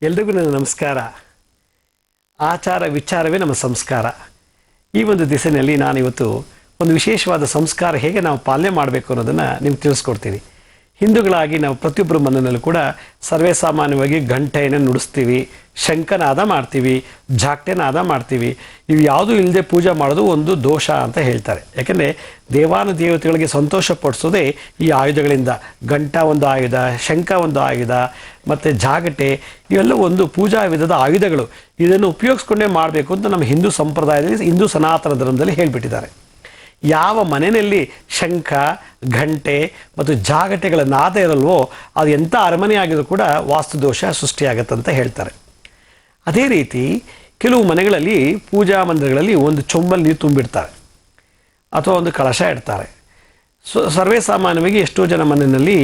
ಎಲ್ರಿಗೂ ನನ್ನ ನಮಸ್ಕಾರ. ಆಚಾರ ವಿಚಾರವೇ ನಮ್ಮ ಸಂಸ್ಕಾರ. ಈ ಒಂದು ದಿಸೆಯಲ್ಲಿ ನಾನಿವತ್ತು ಒಂದು ವಿಶೇಷವಾದ ಸಂಸ್ಕಾರ ಹೇಗೆ ನಾವು ಪಾಲನೆ ಮಾಡಬೇಕು ಅನ್ನೋದನ್ನು ನಿಮ್ಗೆ ತಿಳಿಸ್ಕೊಡ್ತೀನಿ. ಹಿಂದೂಗಳಾಗಿ ನಾವು ಪ್ರತಿಯೊಬ್ಬರ ಮನೆಯಲ್ಲೂ ಕೂಡ ಸರ್ವೇ ಸಾಮಾನ್ಯವಾಗಿ ಗಂಟೆಯನ್ನು ನುಡಿಸ್ತೀವಿ, ಶಂಖನಾದ ಮಾಡ್ತೀವಿ, ಜಾಕ್ಟೆನಾದ ಮಾಡ್ತೀವಿ. ಇವು ಯಾವುದೂ ಇಲ್ಲದೆ ಪೂಜೆ ಮಾಡೋದು ಒಂದು ದೋಷ ಅಂತ ಹೇಳ್ತಾರೆ. ಯಾಕೆಂದರೆ ದೇವಾನುದೇವತೆಗಳಿಗೆ ಸಂತೋಷ ಪಡಿಸೋದೇ ಈ ಆಯುಧಗಳಿಂದ. ಗಂಟ ಒಂದು ಆಯುಧ, ಶಂಖ ಒಂದು ಆಯುಧ, ಮತ್ತು ಜಾಗಟೆ ಇವೆಲ್ಲ ಒಂದು ಪೂಜಾ ವಿಧದ ಆಯುಧಗಳು. ಇದನ್ನು ಉಪಯೋಗಿಸ್ಕೊಂಡೇ ಮಾಡಬೇಕು ಅಂತ ನಮ್ಮ ಹಿಂದೂ ಸಂಪ್ರದಾಯದಲ್ಲಿ, ಹಿಂದೂ ಸನಾತನ ಧರ್ಮದಲ್ಲಿ ಹೇಳಿಬಿಟ್ಟಿದ್ದಾರೆ. ಯಾವ ಮನೆಯಲ್ಲಿ ಶಂಖ, ಘಂಟೆ ಮತ್ತು ಜಾಗಟೆಗಳ ನಾದ ಇರಲ್ವೋ ಅದು ಎಂಥ ಅರಮನೆ ಆಗಿದ್ರು ಕೂಡ ವಾಸ್ತುದೋಷ ಸೃಷ್ಟಿಯಾಗತ್ತಂತ ಹೇಳ್ತಾರೆ. ಅದೇ ರೀತಿ ಕೆಲವು ಮನೆಗಳಲ್ಲಿ, ಪೂಜಾ ಮಂದಿರಗಳಲ್ಲಿ ಒಂದು ಚೊಂಬಲ್ಲಿ ನೀರು ತುಂಬಿಡ್ತಾರೆ ಅಥವಾ ಒಂದು ಕಳಶ ಇಡ್ತಾರೆ. ಸರ್ವೇ ಸಾಮಾನ್ಯವಾಗಿ ಎಷ್ಟೋ ಜನ ಮನೆಯಲ್ಲಿ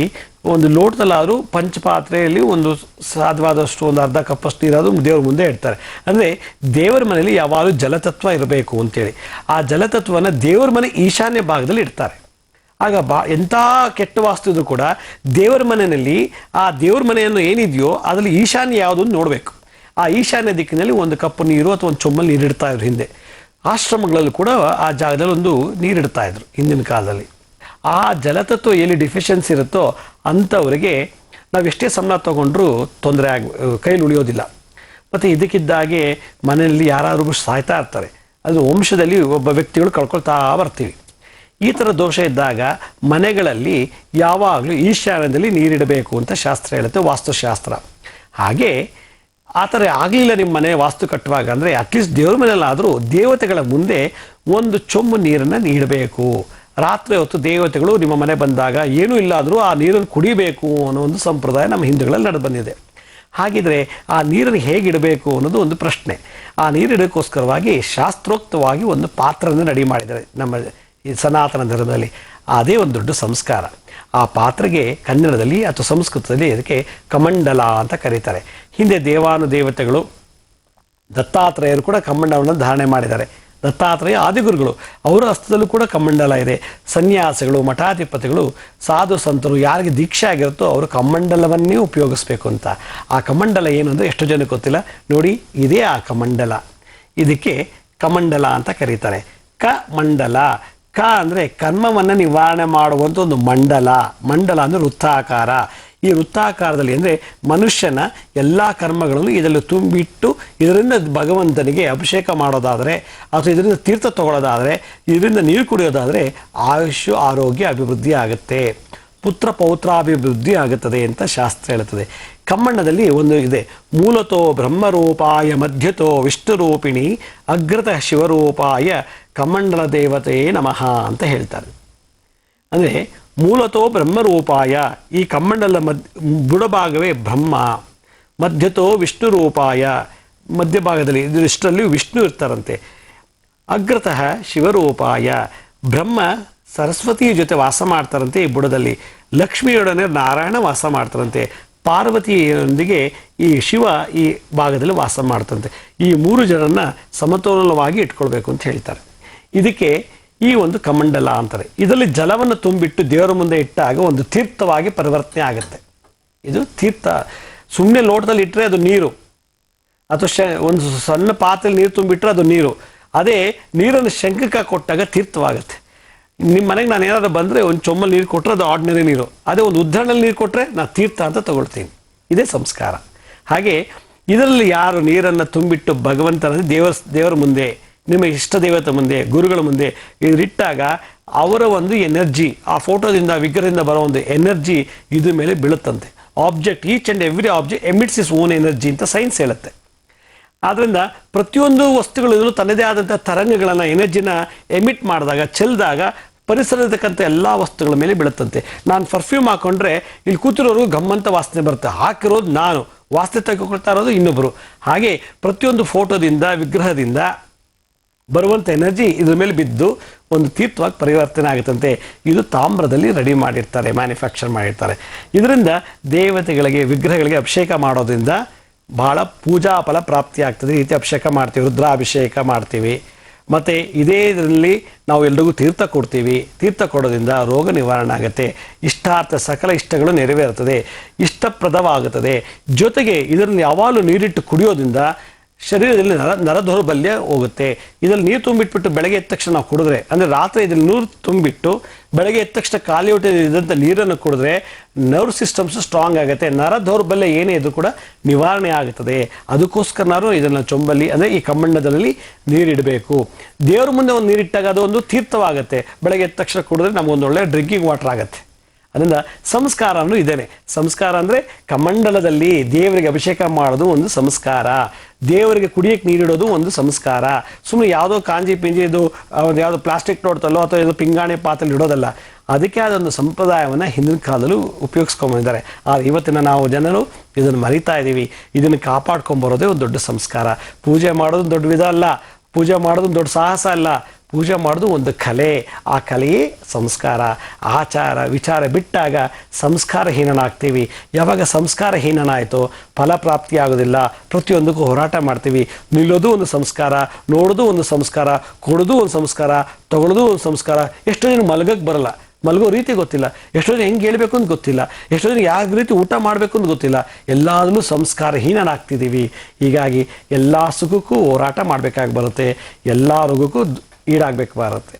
ಒಂದು ಲೋಟದಲ್ಲಾದರೂ ಪಂಚಪಾತ್ರೆಯಲ್ಲಿ ಒಂದು ಸಾಧ್ಯವಾದಷ್ಟು ಒಂದು ಅರ್ಧ ಕಪ್ಪಷ್ಟು ನೀರಾದರೂ ದೇವ್ರ ಮುಂದೆ ಇಡ್ತಾರೆ. ಅಂದರೆ ದೇವರ ಮನೆಯಲ್ಲಿ ಯಾವಾಗಲೂ ಜಲತತ್ವ ಇರಬೇಕು ಅಂತೇಳಿ ಆ ಜಲತತ್ವನ ದೇವರ ಮನೆ ಈಶಾನ್ಯ ಭಾಗದಲ್ಲಿ ಇಡ್ತಾರೆ. ಆಗ ಎಂಥ ಕೆಟ್ಟ ವಾಸ್ತು ಇದ್ರೂ ಕೂಡ ದೇವರ ಮನೆಯಲ್ಲಿ ಆ ದೇವ್ರ ಮನೆಯನ್ನು ಏನಿದೆಯೋ ಅದರಲ್ಲಿ ಈಶಾನ್ಯ ಯಾವುದನ್ನು ನೋಡಬೇಕು. ಆ ಈಶಾನ್ಯ ದಿಕ್ಕಿನಲ್ಲಿ ಒಂದು ಕಪ್ಪು ನೀರು ಅಥವಾ ಒಂದು ಚೊಂಬಲ್ಲಿ ನೀರಿಡ್ತಾ ಇದ್ರು. ಹಿಂದೆ ಆಶ್ರಮಗಳಲ್ಲೂ ಕೂಡ ಆ ಜಾಗದಲ್ಲಿ ಒಂದು ನೀರಿಡ್ತಾ ಇದ್ರು ಹಿಂದಿನ ಕಾಲದಲ್ಲಿ. ಆ ಜಲತತ್ವ ಎಲ್ಲಿ ಡಿಫಿಷಿಯನ್ಸಿ ಇರುತ್ತೋ ಅಂಥವರಿಗೆ ನಾವು ಎಷ್ಟೇ ಸಂಬಳ ತೊಗೊಂಡ್ರೂ ತೊಂದರೆ ಕೈಲಿ ಉಳಿಯೋದಿಲ್ಲ. ಮತ್ತು ಇದಕ್ಕಿದ್ದಾಗೆ ಮನೆಯಲ್ಲಿ ಯಾರಾದರೂ ಸಾಯ್ತಾ ಇರ್ತಾರೆ. ಅದು ವಂಶದಲ್ಲಿ ಒಬ್ಬ ವ್ಯಕ್ತಿಗಳು ಕಳ್ಕೊಳ್ತಾ ಬರ್ತೀವಿ. ಈ ಥರ ದೋಷ ಇದ್ದಾಗ ಮನೆಗಳಲ್ಲಿ ಯಾವಾಗಲೂ ಈಶಾನ್ಯದಲ್ಲಿ ನೀರಿಡಬೇಕು ಅಂತ ಶಾಸ್ತ್ರ ಹೇಳುತ್ತೆ, ವಾಸ್ತುಶಾಸ್ತ್ರ. ಹಾಗೆ ಆ ಥರ ಆಗಲಿಲ್ಲ ನಿಮ್ಮ ಮನೆ ವಾಸ್ತು ಕಟ್ಟುವಾಗ ಅಂದರೆ ಅಟ್ಲೀಸ್ಟ್ ದೇವ್ರ ಮನೆಯಲ್ಲಾದರೂ ದೇವತೆಗಳ ಮುಂದೆ ಒಂದು ಚೊಂಬು ನೀರನ್ನು ನೀಡಬೇಕು. ರಾತ್ರಿ ಹೊತ್ತು ದೇವತೆಗಳು ನಿಮ್ಮ ಮನೆ ಬಂದಾಗ ಏನೂ ಇಲ್ಲಾದರೂ ಆ ನೀರನ್ನು ಕುಡಿಬೇಕು ಅನ್ನೋ ಒಂದು ಸಂಪ್ರದಾಯ ನಮ್ಮ ಹಿಂದೂಗಳಲ್ಲಿ ನಡೆದು ಬಂದಿದೆ. ಹಾಗಿದ್ರೆ ಆ ನೀರನ್ನು ಹೇಗಿಡಬೇಕು ಅನ್ನೋದು ಒಂದು ಪ್ರಶ್ನೆ. ಆ ನೀರಿಡೋಕ್ಕೋಸ್ಕರವಾಗಿ ಶಾಸ್ತ್ರೋಕ್ತವಾಗಿ ಒಂದು ಪಾತ್ರವನ್ನು ರೆಡಿ ಮಾಡಿದ್ದಾರೆ ನಮ್ಮ ಈ ಸನಾತನ ಧರ್ಮದಲ್ಲಿ. ಅದೇ ಒಂದು ದೊಡ್ಡ ಸಂಸ್ಕಾರ. ಆ ಪಾತ್ರೆಗೆ ಕನ್ನಡದಲ್ಲಿ ಅಥವಾ ಸಂಸ್ಕೃತದಲ್ಲಿ ಅದಕ್ಕೆ ಕಮಂಡಲ ಅಂತ ಕರೀತಾರೆ. ಹಿಂದೆ ದೇವಾನುದೇವತೆಗಳು ದತ್ತಾತ್ರೇಯರು ಕೂಡ ಕಮಂಡಲವನ್ನು ಧಾರಣೆ ಮಾಡಿದ್ದಾರೆ. ದತ್ತಾತ್ರೇಯ ಆದಿಗುರುಗಳು, ಅವರ ಹಸ್ತದಲ್ಲೂ ಕೂಡ ಕಮಂಡಲ ಇದೆ. ಸನ್ಯಾಸಿಗಳು, ಮಠಾಧಿಪತಿಗಳು, ಸಾಧು ಸಂತರು ಯಾರಿಗೆ ದೀಕ್ಷೆ ಆಗಿರುತ್ತೋ ಅವರು ಕಮಂಡಲವನ್ನೇ ಉಪಯೋಗಿಸ್ಬೇಕು ಅಂತ. ಆ ಕಮಂಡಲ ಏನು ಅಂದರೆ ಎಷ್ಟೋ ಜನಕ್ಕೆ ಗೊತ್ತಿಲ್ಲ. ನೋಡಿ, ಇದೇ ಆ ಕಮಂಡಲ. ಇದಕ್ಕೆ ಕಮಂಡಲ ಅಂತ ಕರೀತಾರೆ. ಮಂಡಲ. ಅಂದರೆ ಕರ್ಮವನ್ನು ನಿವಾರಣೆ ಮಾಡುವಂಥ ಒಂದು ಮಂಡಲ. ಮಂಡಲ ಅಂದರೆ ವೃತ್ತಾಕಾರ. ಈ ವೃತ್ತಾಕಾರದಲ್ಲಿ ಅಂದರೆ ಮನುಷ್ಯನ ಎಲ್ಲ ಕರ್ಮಗಳನ್ನು ಇದರಲ್ಲಿ ತುಂಬಿಟ್ಟು ಇದರಿಂದ ಭಗವಂತನಿಗೆ ಅಭಿಷೇಕ ಮಾಡೋದಾದರೆ ಅಥವಾ ಇದರಿಂದ ತೀರ್ಥ ತಗೊಳ್ಳೋದಾದರೆ, ಇದರಿಂದ ನೀರು ಕುಡಿಯೋದಾದರೆ ಆಯುಷ್ಯ, ಆರೋಗ್ಯ ಅಭಿವೃದ್ಧಿ ಆಗುತ್ತೆ, ಪುತ್ರ ಪೌತ್ರಾಭಿವೃದ್ಧಿ ಆಗುತ್ತದೆ ಅಂತ ಶಾಸ್ತ್ರ ಹೇಳುತ್ತದೆ. ಕಮ್ಮಣ್ಣದಲ್ಲಿ ಒಂದು ಇದೆ, ಮೂಲತೋ ಬ್ರಹ್ಮರೂಪಾಯ ಮಧ್ಯತೋ ವಿಷ್ಣುರೂಪಿಣಿ ಅಗ್ರತಃ ಶಿವರೂಪಾಯ ಕಮಂಡಲ ದೇವತೆಯೇ ನಮಃ ಅಂತ ಹೇಳ್ತಾರೆ. ಅಂದರೆ ಮೂಲತೋ ಬ್ರಹ್ಮರೂಪಾಯ, ಈ ಕಮ್ಮಂಡಲ ಬುಡಭಾಗವೇ ಬ್ರಹ್ಮ, ಮಧ್ಯತೋ ವಿಷ್ಣುರೂಪಾಯ, ಮಧ್ಯಭಾಗದಲ್ಲಿ ಇಷ್ಟರಲ್ಲಿ ವಿಷ್ಣು ಇರ್ತಾರಂತೆ, ಅಗ್ರತಃ ಶಿವರೂಪಾಯ, ಬ್ರಹ್ಮ ಸರಸ್ವತಿಯ ಜೊತೆ ವಾಸ ಮಾಡ್ತಾರಂತೆ ಈ ಬುಡದಲ್ಲಿ, ಲಕ್ಷ್ಮಿಯೊಡನೆ ನಾರಾಯಣ ವಾಸ ಮಾಡ್ತಾರಂತೆ, ಪಾರ್ವತಿಯೊಂದಿಗೆ ಈ ಶಿವ ಈ ಭಾಗದಲ್ಲಿ ವಾಸ ಮಾಡ್ತಂತೆ. ಈ ಮೂರು ಜನರನ್ನು ಸಮತೋಲನವಾಗಿ ಇಟ್ಕೊಳ್ಬೇಕು ಅಂತ ಹೇಳ್ತಾರೆ. ಇದಕ್ಕೆ ಈ ಒಂದು ಕಮಂಡಲ ಅಂತಾರೆ. ಇದರಲ್ಲಿ ಜಲವನ್ನು ತುಂಬಿಟ್ಟು ದೇವರ ಮುಂದೆ ಇಟ್ಟಾಗ ಒಂದು ತೀರ್ಥವಾಗಿ ಪರಿವರ್ತನೆ ಆಗುತ್ತೆ. ಇದು ತೀರ್ಥ. ಸುಮ್ಮನೆ ಲೋಟದಲ್ಲಿ ಇಟ್ಟರೆ ಅದು ನೀರು, ಅಥವಾ ಒಂದು ಸಣ್ಣ ಪಾತ್ರೆಯಲ್ಲಿ ನೀರು ತುಂಬಿಟ್ರೆ ಅದು ನೀರು. ಅದೇ ನೀರನ್ನು ಶಂಖಕ್ಕೆ ಕೊಟ್ಟಾಗ ತೀರ್ಥವಾಗುತ್ತೆ. ನಿಮ್ಮ ಮನೆಗೆ ನಾನು ಏನಾದರೂ ಬಂದರೆ ಒಂದು ಚೊಂಬಲ್ಲಿ ನೀರು ಕೊಟ್ಟರೆ ಅದು ಆರ್ಡಿನರಿ ನೀರು. ಅದೇ ಒಂದು ಉದ್ಧರಣಲ್ಲಿ ನೀರು ಕೊಟ್ಟರೆ ನಾನು ತೀರ್ಥ ಅಂತ ತಗೊಳ್ತೀನಿ. ಇದೇ ಸಂಸ್ಕಾರ. ಹಾಗೆ ಇದರಲ್ಲಿ ಯಾರು ನೀರನ್ನು ತುಂಬಿಟ್ಟು ಭಗವಂತನ ದೇವರ ಮುಂದೆ, ನಿಮ್ಮ ಇಷ್ಟ ದೇವತೆ ಮುಂದೆ, ಗುರುಗಳ ಮುಂದೆ ಇದರಿಟ್ಟಾಗ ಅವರ ಒಂದು ಎನರ್ಜಿ, ಆ ಫೋಟೋದಿಂದ ವಿಗ್ರಹದಿಂದ ಬರೋ ಒಂದು ಎನರ್ಜಿ ಇದ್ರ ಮೇಲೆ ಬೀಳುತ್ತಂತೆ. Object, each and every object emits its own energy ಅಂತ ಸೈನ್ಸ್ ಹೇಳುತ್ತೆ. ಆದ್ದರಿಂದ ಪ್ರತಿಯೊಂದು ವಸ್ತುಗಳು ತನ್ನದೇ ಆದಂಥ ತರಂಗಗಳನ್ನು, ಎನರ್ಜಿನ ಎಮಿಟ್ ಮಾಡಿದಾಗ, ಚೆಲ್ಲಿದಾಗ ಪರಿಸರದಕ್ಕಂಥ ಎಲ್ಲ ವಸ್ತುಗಳ ಮೇಲೆ ಬೀಳುತ್ತಂತೆ. ನಾನು ಪರ್ಫ್ಯೂಮ್ ಹಾಕೊಂಡ್ರೆ ಇಲ್ಲಿ ಕೂತಿರೋರು ಗಮ್ಮಂತ ವಾಸನೆ ಬರುತ್ತೆ, ಹಾಕಿರೋದು ನಾನು, ವಾಸನೆ ತೆಗೆದುಕೊಳ್ತಾ ಇರೋದು ಇನ್ನೊಬ್ಬರು. ಹಾಗೆ ಪ್ರತಿಯೊಂದು ಫೋಟೋದಿಂದ, ವಿಗ್ರಹದಿಂದ ಬರುವಂಥ ಎನರ್ಜಿ ಇದ್ರ ಮೇಲೆ ಬಿದ್ದು ಒಂದು ತೀರ್ಥವಾಗಿ ಪರಿವರ್ತನೆ ಆಗುತ್ತಂತೆ. ಇದು ತಾಮ್ರದಲ್ಲಿ ರೆಡಿ ಮಾಡಿರ್ತಾರೆ, ಮ್ಯಾನುಫ್ಯಾಕ್ಚರ್ ಮಾಡಿರ್ತಾರೆ. ಇದರಿಂದ ದೇವತೆಗಳಿಗೆ, ವಿಗ್ರಹಗಳಿಗೆ ಅಭಿಷೇಕ ಮಾಡೋದ್ರಿಂದ ಭಾಳ ಪೂಜಾ ಫಲ ಪ್ರಾಪ್ತಿ ಆಗ್ತದೆ. ಈ ರೀತಿ ಅಭಿಷೇಕ ಮಾಡ್ತೀವಿ, ರುದ್ರಾಭಿಷೇಕ ಮಾಡ್ತೀವಿ, ಮತ್ತು ಇದೇ ಇದರಲ್ಲಿ ನಾವು ಎಲ್ರಿಗೂ ತೀರ್ಥ ಕೊಡ್ತೀವಿ. ತೀರ್ಥ ಕೊಡೋದ್ರಿಂದ ರೋಗ ನಿವಾರಣೆ ಆಗುತ್ತೆ, ಇಷ್ಟಾರ್ಥ ಸಕಲ ಇಷ್ಟಗಳು ನೆರವೇರುತ್ತದೆ, ಇಷ್ಟಪ್ರದವಾಗುತ್ತದೆ. ಜೊತೆಗೆ ಇದರಲ್ಲಿ ಯಾವಾಗಲೂ ನೀರಿಟ್ಟು ಕುಡಿಯೋದ್ರಿಂದ ಶರೀರದಲ್ಲಿ ನರದೌರ್ಬಲ್ಯ ಹೋಗುತ್ತೆ. ಇದರಲ್ಲಿ ನೀರು ತುಂಬಿಟ್ಬಿಟ್ಟು ಬೆಳಗ್ಗೆ ಎದ್ದ ತಕ್ಷಣ ನಾವು ಕುಡಿದ್ರೆ, ಅಂದರೆ ರಾತ್ರಿ ಇದರಲ್ಲಿ ನೀರು ತುಂಬಿಟ್ಟು ಬೆಳಗ್ಗೆ ಎದ್ದ ತಕ್ಷಣ ಖಾಲಿ ಹೊಟ್ಟೆಲಿದ್ದಂಥ ನೀರನ್ನು ಕುಡಿದ್ರೆ ನರ್ವ್ ಸಿಸ್ಟಮ್ಸ್ ಸ್ಟ್ರಾಂಗ್ ಆಗುತ್ತೆ, ನರ ದೌರ್ಬಲ್ಯ ಏನೇ ಇದ್ರೂ ಕೂಡ ನಿವಾರಣೆ ಆಗುತ್ತದೆ. ಅದಕ್ಕೋಸ್ಕರ ನಾವು ಇದನ್ನು ಚೊಂಬಲ್ಲಿ ಅಂದರೆ ಈ ಕಮ್ಮಂಡದಲ್ಲಿ ನೀರಿಡಬೇಕು. ದೇವ್ರ ಮುಂದೆ ಒಂದು ನೀರಿಟ್ಟಾಗ ಅದು ಒಂದು ತೀರ್ಥವಾಗುತ್ತೆ. ಬೆಳಗ್ಗೆ ಎದ್ದ ತಕ್ಷಣ ಕುಡಿದ್ರೆ ನಮಗೊಂದು ಒಳ್ಳೆ ಡ್ರಿಂಕಿಂಗ್ ವಾಟರ್ ಆಗುತ್ತೆ. ಅದರಿಂದ ಸಂಸ್ಕಾರ ಅನ್ನೂ ಇದೇನೆ. ಸಂಸ್ಕಾರ ಅಂದರೆ ಕಮಂಡಲದಲ್ಲಿ ದೇವರಿಗೆ ಅಭಿಷೇಕ ಮಾಡೋದು ಒಂದು ಸಂಸ್ಕಾರ, ದೇವರಿಗೆ ಕುಡಿಯಕ್ಕೆ ನೀರಿಡೋದು ಒಂದು ಸಂಸ್ಕಾರ. ಸುಮ್ಮನೆ ಯಾವುದೋ ಕಾಂಜಿ ಪಿಂಜಿದು ಯಾವುದೋ ಪ್ಲಾಸ್ಟಿಕ್ ನೋಡ್ತಲ್ಲೋ ಅಥವಾ ಯಾವುದೋ ಪಿಂಗಾಣಿ ಪಾತ್ರೆಲಿ ಇಡೋದಲ್ಲ. ಅದಕ್ಕೆ ಅದೊಂದು ಸಂಪ್ರದಾಯವನ್ನು ಹಿಂದಿನ ಕಾಲದಲ್ಲೂ ಉಪಯೋಗಿಸ್ಕೊಂಡ್ಬಂದಿದ್ದಾರೆ. ಆದರೆ ಇವತ್ತಿನ ನಾವು ಜನರು ಇದನ್ನು ಮರಿತಾ ಇದ್ದೀವಿ. ಇದನ್ನು ಕಾಪಾಡ್ಕೊಂಬರೋದೇ ಒಂದು ದೊಡ್ಡ ಸಂಸ್ಕಾರ. ಪೂಜೆ ಮಾಡೋದು ದೊಡ್ಡ ವಿಧ ಅಲ್ಲ, ಪೂಜೆ ಮಾಡೋದು ದೊಡ್ಡ ಸಾಹಸ ಅಲ್ಲ, ಪೂಜೆ ಮಾಡೋದು ಒಂದು ಕಲೆ. ಆ ಕಲೆಯೇ ಸಂಸ್ಕಾರ. ಆಚಾರ ವಿಚಾರ ಬಿಟ್ಟಾಗ ಸಂಸ್ಕಾರಹೀನನಾಗ್ತೀವಿ. ಯಾವಾಗ ಸಂಸ್ಕಾರಹೀನನಾಯಿತೋ ಫಲಪ್ರಾಪ್ತಿ ಆಗೋದಿಲ್ಲ. ಪ್ರತಿಯೊಂದಕ್ಕೂ ಹೋರಾಟ ಮಾಡ್ತೀವಿ. ನಿಲ್ಲೋದು ಒಂದು ಸಂಸ್ಕಾರ, ನೋಡೋದು ಒಂದು ಸಂಸ್ಕಾರ, ಕೊಡೋದು ಒಂದು ಸಂಸ್ಕಾರ, ತಗೊಳ್ಳೋದು ಒಂದು ಸಂಸ್ಕಾರ. ಎಷ್ಟೋ ಜನ ಮಲಗಕ್ಕೆ ಬರಲ್ಲ, ಮಲಗೋ ರೀತಿ ಗೊತ್ತಿಲ್ಲ, ಎಷ್ಟೋ ಜನ ಹೆಂಗೆ ಹೇಳ್ಬೇಕು ಅಂತ ಗೊತ್ತಿಲ್ಲ, ಎಷ್ಟೋ ಜನ ಯಾವ ರೀತಿ ಊಟ ಮಾಡಬೇಕು ಅಂತ ಗೊತ್ತಿಲ್ಲ. ಎಲ್ಲದನ್ನೂ ಸಂಸ್ಕಾರಹೀನನಾಗ್ತಿದ್ದೀವಿ. ಹೀಗಾಗಿ ಎಲ್ಲ ಸುಖಕ್ಕೂ ಹೋರಾಟ ಮಾಡಬೇಕಾಗಿ ಬರುತ್ತೆ, ಎಲ್ಲ ರೋಗಕ್ಕೂ ಈಡಾಗಬೇಕು ಬರುತ್ತೆ.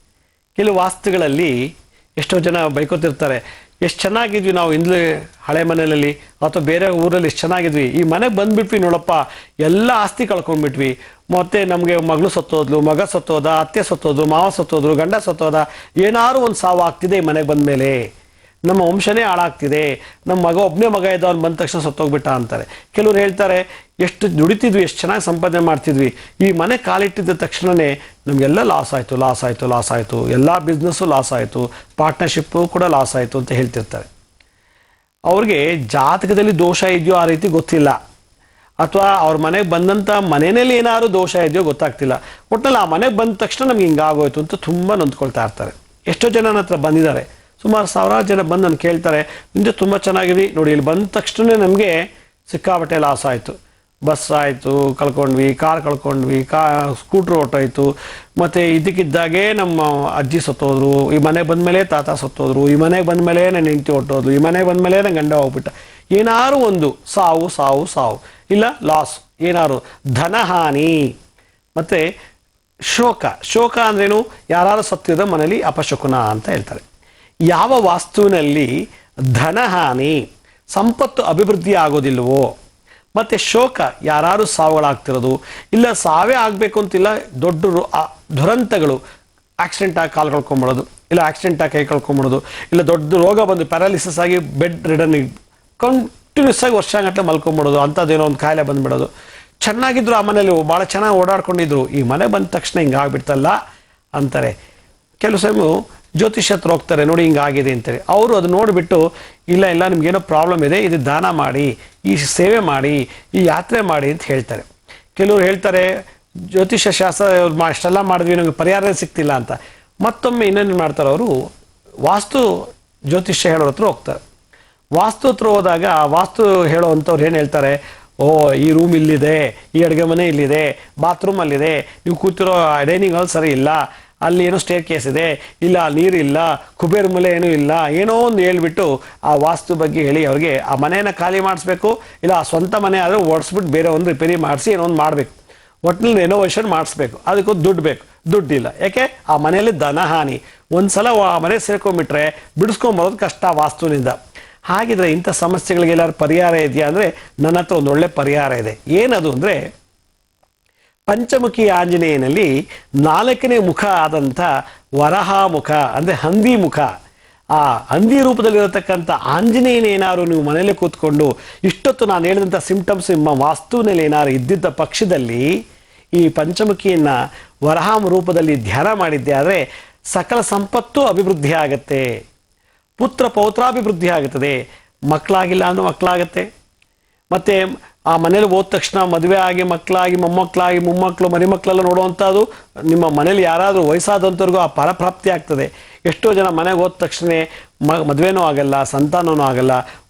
ಕೆಲವು ವಾಸ್ತುಗಳಲ್ಲಿ ಎಷ್ಟೋ ಜನ ಬೈಕೋತಿರ್ತಾರೆ, ಎಷ್ಟು ಚೆನ್ನಾಗಿದ್ವಿ ನಾವು ಇಂದಲೇ ಹಳೆ ಮನೆಯಲ್ಲಿ ಅಥವಾ ಬೇರೆ ಊರಲ್ಲಿ ಎಷ್ಟು ಚೆನ್ನಾಗಿದ್ವಿ, ಈ ಮನೆಗೆ ಬಂದುಬಿಟ್ವಿ ನೋಡಪ್ಪ ಎಲ್ಲ ಆಸ್ತಿ ಕಳ್ಕೊಂಡ್ಬಿಟ್ವಿ, ಮತ್ತು ನಮಗೆ ಮಗಳು ಸತ್ತೋದ್ಲು, ಮಗ ಸತ್ತೋದ, ಅತ್ತೆ ಸತ್ತೋದ್ರು, ಮಾವ ಸತ್ತೋದ್ರು, ಗಂಡ ಸತ್ತೋದ, ಏನಾದ್ರು ಒಂದು ಸಾವು ಆಗ್ತಿದೆ ಈ ಮನೆಗೆ ಬಂದ ಮೇಲೆ, ನಮ್ಮ ವಂಶನೇ ಹಾಳಾಗ್ತಿದೆ, ನಮ್ಮ ಮಗ ಒಬ್ಬನೇ ಮಗ ಇದ್ದ ಅವ್ನು ಬಂದ ತಕ್ಷಣ ಸತ್ತೋಗ್ಬಿಟ್ಟ ಅಂತಾರೆ. ಕೆಲವ್ರು ಹೇಳ್ತಾರೆ, ಎಷ್ಟು ದುಡಿತಿದ್ವಿ, ಎಷ್ಟು ಚೆನ್ನಾಗಿ ಸಂಪಾದನೆ ಮಾಡ್ತಿದ್ವಿ, ಈ ಮನೆ ಕಾಲಿಟ್ಟಿದ್ದ ತಕ್ಷಣವೇ ನಮಗೆಲ್ಲ ಲಾಸ್ ಆಯಿತು, ಎಲ್ಲ ಬಿಸ್ನೆಸ್ಸು ಲಾಸ್ ಆಯಿತು, ಪಾರ್ಟ್ನರ್ಶಿಪ್ಪು ಕೂಡ ಲಾಸ್ ಆಯಿತು ಅಂತ ಹೇಳ್ತಿರ್ತಾರೆ. ಅವ್ರಿಗೆ ಜಾತಕದಲ್ಲಿ ದೋಷ ಇದೆಯೋ ಆ ರೀತಿ ಗೊತ್ತಿಲ್ಲ, ಅಥವಾ ಅವ್ರ ಮನೆಗೆ ಬಂದಂಥ ಮನೆಯಲ್ಲಿ ಏನಾದ್ರು ದೋಷ ಇದೆಯೋ ಗೊತ್ತಾಗ್ತಿಲ್ಲ. ಒಟ್ಟಿನಲ್ಲಿ ಆ ಮನೆಗೆ ಬಂದ ತಕ್ಷಣ ನಮ್ಗೆ ಹಿಂಗಾಗೋಯ್ತು ಅಂತ ತುಂಬ ನೊಂದ್ಕೊಳ್ತಾ ಇರ್ತಾರೆ. ಎಷ್ಟೋ ಜನ ನನ್ನ ಹತ್ರ ಬಂದಿದ್ದಾರೆ, ಸುಮಾರು ಸಾವಿರಾರು ಜನ ಬಂದು ನಾನು ಕೇಳ್ತಾರೆ, ನಿಂದೆ ತುಂಬ ಚೆನ್ನಾಗಿದ್ವಿ ನೋಡಿ, ಇಲ್ಲಿ ಬಂದ ತಕ್ಷಣ ನಮಗೆ ಸಿಕ್ಕಾಪಟ್ಟೆ ಲಾಸ್ ಆಯಿತು, ಬಸ್ ಆಯಿತು ಕಳ್ಕೊಂಡ್ವಿ, ಕಾರ್ ಕಳ್ಕೊಂಡ್ವಿ, ಸ್ಕೂಟ್ರ್ ಹೊಟ್ಟೋಯ್ತು, ಮತ್ತು ಇದಕ್ಕಿದ್ದಾಗೆ ನಮ್ಮ ಅಜ್ಜಿ ಸತ್ತೋದ್ರು, ಈ ಮನೆಗೆ ಬಂದಮೇಲೆ ತಾತ ಸತ್ತೋದ್ರು, ಈ ಮನೆಗೆ ಬಂದಮೇಲೆ ನನ್ನ ಹೆಂಡತಿ ಹೊಟ್ಟೋದ್ರು, ಈ ಮನೆಗೆ ಬಂದಮೇಲೆ ನನ್ನ ಗಂಡ ಹೋಗ್ಬಿಟ್ಟ. ಏನಾದ್ರು ಒಂದು ಸಾವು ಇಲ್ಲ ಲಾಸ್, ಏನಾದ್ರು ಧನಹಾನಿ. ಮತ್ತು ಶೋಕ ಅಂದ್ರೇನು, ಯಾರು ಸತ್ತಿದ ಮನೇಲಿ ಅಪಶಕುನ ಅಂತ ಹೇಳ್ತಾರೆ. ಯಾವ ವಾಸ್ತುವಿನಲ್ಲಿ ಧನಹಾನಿ, ಸಂಪತ್ತು ಅಭಿವೃದ್ಧಿ ಆಗೋದಿಲ್ವೋ, ಮತ್ತು ಶೋಕ ಯಾರು ಸಾವುಗಳಾಗ್ತಿರೋದು, ಇಲ್ಲ ಸಾವೇ ಆಗಬೇಕು ಅಂತಿಲ್ಲ, ದೊಡ್ಡ ದುರಂತಗಳು, ಆಕ್ಸಿಡೆಂಟ್ ಆಗಿ ಕಾಲು ಕಳ್ಕೊಂಬಿಡೋದು, ಇಲ್ಲ ಆಕ್ಸಿಡೆಂಟ್ ಆಗಿ ಕೈ ಕಳ್ಕೊಂಬಿಡೋದು, ಇಲ್ಲ ದೊಡ್ಡ ರೋಗ ಬಂದು ಪ್ಯಾರಾಲಿಸಿಸ್ ಆಗಿ ಬೆಡ್ ರಿಡನ್ ಕಂಟಿನ್ಯೂಸ್ ಆಗಿ ವರ್ಷಗಟ್ಟಲೆ ಮಲ್ಕೊಂಬಿಡೋದು, ಅಂಥದ್ದೇನೋ ಒಂದು ಕಾಯಿಲೆ ಬಂದುಬಿಡೋದು. ಚೆನ್ನಾಗಿದ್ರು ಆ ಮನೇಲಿ ಭಾಳ ಚೆನ್ನಾಗಿ ಓಡಾಡ್ಕೊಂಡಿದ್ರು, ಈ ಮನೆ ಬಂದ ತಕ್ಷಣ ಹಿಂಗೆ ಆಗ್ಬಿಡ್ತಲ್ಲ ಅಂತಾರೆ. ಕೆಲವು ಸಮಯ ಜ್ಯೋತಿಷ್ಯ ಹತ್ರ ಹೋಗ್ತಾರೆ, ನೋಡಿ ಹಿಂಗಾಗಿದೆ ಅಂತೇಳಿ. ಅವರು ಅದು ನೋಡಿಬಿಟ್ಟು ಇಲ್ಲ ನಿಮಗೇನೋ ಪ್ರಾಬ್ಲಮ್ ಇದೆ, ಇದು ದಾನ ಮಾಡಿ, ಈ ಸೇವೆ ಮಾಡಿ, ಈ ಯಾತ್ರೆ ಮಾಡಿ ಅಂತ ಹೇಳ್ತಾರೆ. ಕೆಲವರು ಹೇಳ್ತಾರೆ ಜ್ಯೋತಿಷ್ಯ ಶಾಸ್ತ್ರ ಅಷ್ಟೆಲ್ಲ ಮಾಡಿದ್ವಿ ನಮಗೆ ಪರಿಹಾರ ಸಿಗ್ತಿಲ್ಲ ಅಂತ. ಮತ್ತೊಮ್ಮೆ ಇನ್ನೇನು ಮಾಡ್ತಾರೆ, ಅವರು ವಾಸ್ತು ಜ್ಯೋತಿಷ್ಯ ಹೇಳೋರ ಹತ್ರ ಹೋಗ್ತಾರೆ. ವಾಸ್ತು ಹತ್ರ ಹೋದಾಗ ವಾಸ್ತು ಹೇಳೋ ಅಂಥವ್ರು ಏನು ಹೇಳ್ತಾರೆ, ಈ ರೂಮ್ ಇಲ್ಲಿದೆ, ಈ ಅಡುಗೆ ಮನೆ ಇಲ್ಲಿದೆ, ಬಾತ್ರೂಮ್ ಅಲ್ಲಿದೆ, ನೀವು ಕೂತಿರೋ ಡೈನಿಂಗ್ ಹಾಲ್ ಸರಿ ಇಲ್ಲ, ಅಲ್ಲಿ ಏನೋ ಸ್ಟೇರ್ ಕೇಸ್ ಇದೆ, ಇಲ್ಲ ನೀರಿಲ್ಲ, ಕುಬೇರ್ ಮೂಲೆ ಏನೂ ಇಲ್ಲ, ಏನೋ ಒಂದು ಹೇಳ್ಬಿಟ್ಟು ಆ ವಾಸ್ತು ಬಗ್ಗೆ ಹೇಳಿ ಅವ್ರಿಗೆ ಆ ಮನೆಯನ್ನು ಖಾಲಿ ಮಾಡಿಸ್ಬೇಕು, ಇಲ್ಲ ಆ ಸ್ವಂತ ಮನೆ ಆದರೆ ಓಡಿಸ್ಬಿಟ್ಟು ಬೇರೆ ಒಂದು ರಿಪೇರಿ ಮಾಡಿಸಿ ಏನೋ ಒಂದು ಮಾಡಬೇಕು, ಒಟ್ಟಿನಲ್ಲಿ ರೆನೋವೇಷನ್ ಮಾಡಿಸ್ಬೇಕು, ಅದಕ್ಕೊಂದು ದುಡ್ಡು ಬೇಕು, ದುಡ್ಡಿಲ್ಲ. ಯಾಕೆ ಆ ಮನೆಯಲ್ಲಿ ಧನಹಾನಿ. ಒಂದು ಸಲ ಆ ಮನೆ ಸೇರ್ಕೊಂಡ್ಬಿಟ್ರೆ ಬಿಡಿಸ್ಕೊಂಬರೋದು ಕಷ್ಟ ವಾಸ್ತುವಿನಿಂದ. ಹಾಗಿದ್ರೆ ಇಂಥ ಸಮಸ್ಯೆಗಳಿಗೆ ಎಲ್ಲರೂ ಪರಿಹಾರ ಇದೆಯಾ ಅಂದರೆ ನನ್ನ ಹತ್ರ ಒಂದು ಒಳ್ಳೆ ಪರಿಹಾರ ಇದೆ. ಏನದು ಅಂದರೆ, ಪಂಚಮುಖಿ ಆಂಜನೇಯನಲ್ಲಿ 4ನೇ ಮುಖ ಆದಂಥ ವರಹ ಮುಖ ಅಂದರೆ ಹಂದಿ ಮುಖ, ಆ ಹಂದಿ ರೂಪದಲ್ಲಿರತಕ್ಕಂಥ ಆಂಜನೇಯನೇನಾದ್ರು ನೀವು ಮನೇಲಿ ಕೂತ್ಕೊಂಡು ಇಷ್ಟೊತ್ತು ನಾನು ಹೇಳಿದಂಥ ಸಿಂಪ್ಟಮ್ಸ್ ನಿಮ್ಮ ವಾಸ್ತುವಿನಲ್ಲಿ ಏನಾದ್ರು ಇದ್ದಿದ್ದ ಪಕ್ಷದಲ್ಲಿ ಈ ಪಂಚಮುಖಿಯನ್ನು ವರಹ ರೂಪದಲ್ಲಿ ಧ್ಯಾನ ಮಾಡಿದ್ದೆ ಆದರೆ ಸಕಲ ಸಂಪತ್ತು ಅಭಿವೃದ್ಧಿ ಆಗುತ್ತೆ, ಪುತ್ರ ಪೌತ್ರಾಭಿವೃದ್ಧಿ ಆಗುತ್ತದೆ, ಮಕ್ಕಳಾಗಿಲ್ಲ ಅಂದ್ರೆ ಮಕ್ಕಳಾಗತ್ತೆ. ಮತ್ತು ಆ ಮನೇಲಿ ಹೋದ ತಕ್ಷಣ ಮದುವೆ ಆಗಿ ಮಕ್ಕಳಾಗಿ ಮೊಮ್ಮಕ್ಕಳಾಗಿ ಮೊಮ್ಮಕ್ಕಳು ಮರಿಮಕ್ಕಳೆಲ್ಲ ನೋಡುವಂಥದ್ದು ನಿಮ್ಮ ಮನೇಲಿ ಯಾರಾದರೂ ವಯಸ್ಸಾದಂಥವ್ರಿಗೂ ಆ ಫಲಪ್ರಾಪ್ತಿ ಆಗ್ತದೆ. ಎಷ್ಟೋ ಜನ ಮನೆಗೆ ಹೋದ ತಕ್ಷಣ ಮದುವೆನೂ ಆಗಲ್ಲ, ಸಂತಾನವೂ ಆಗಲ್ಲ,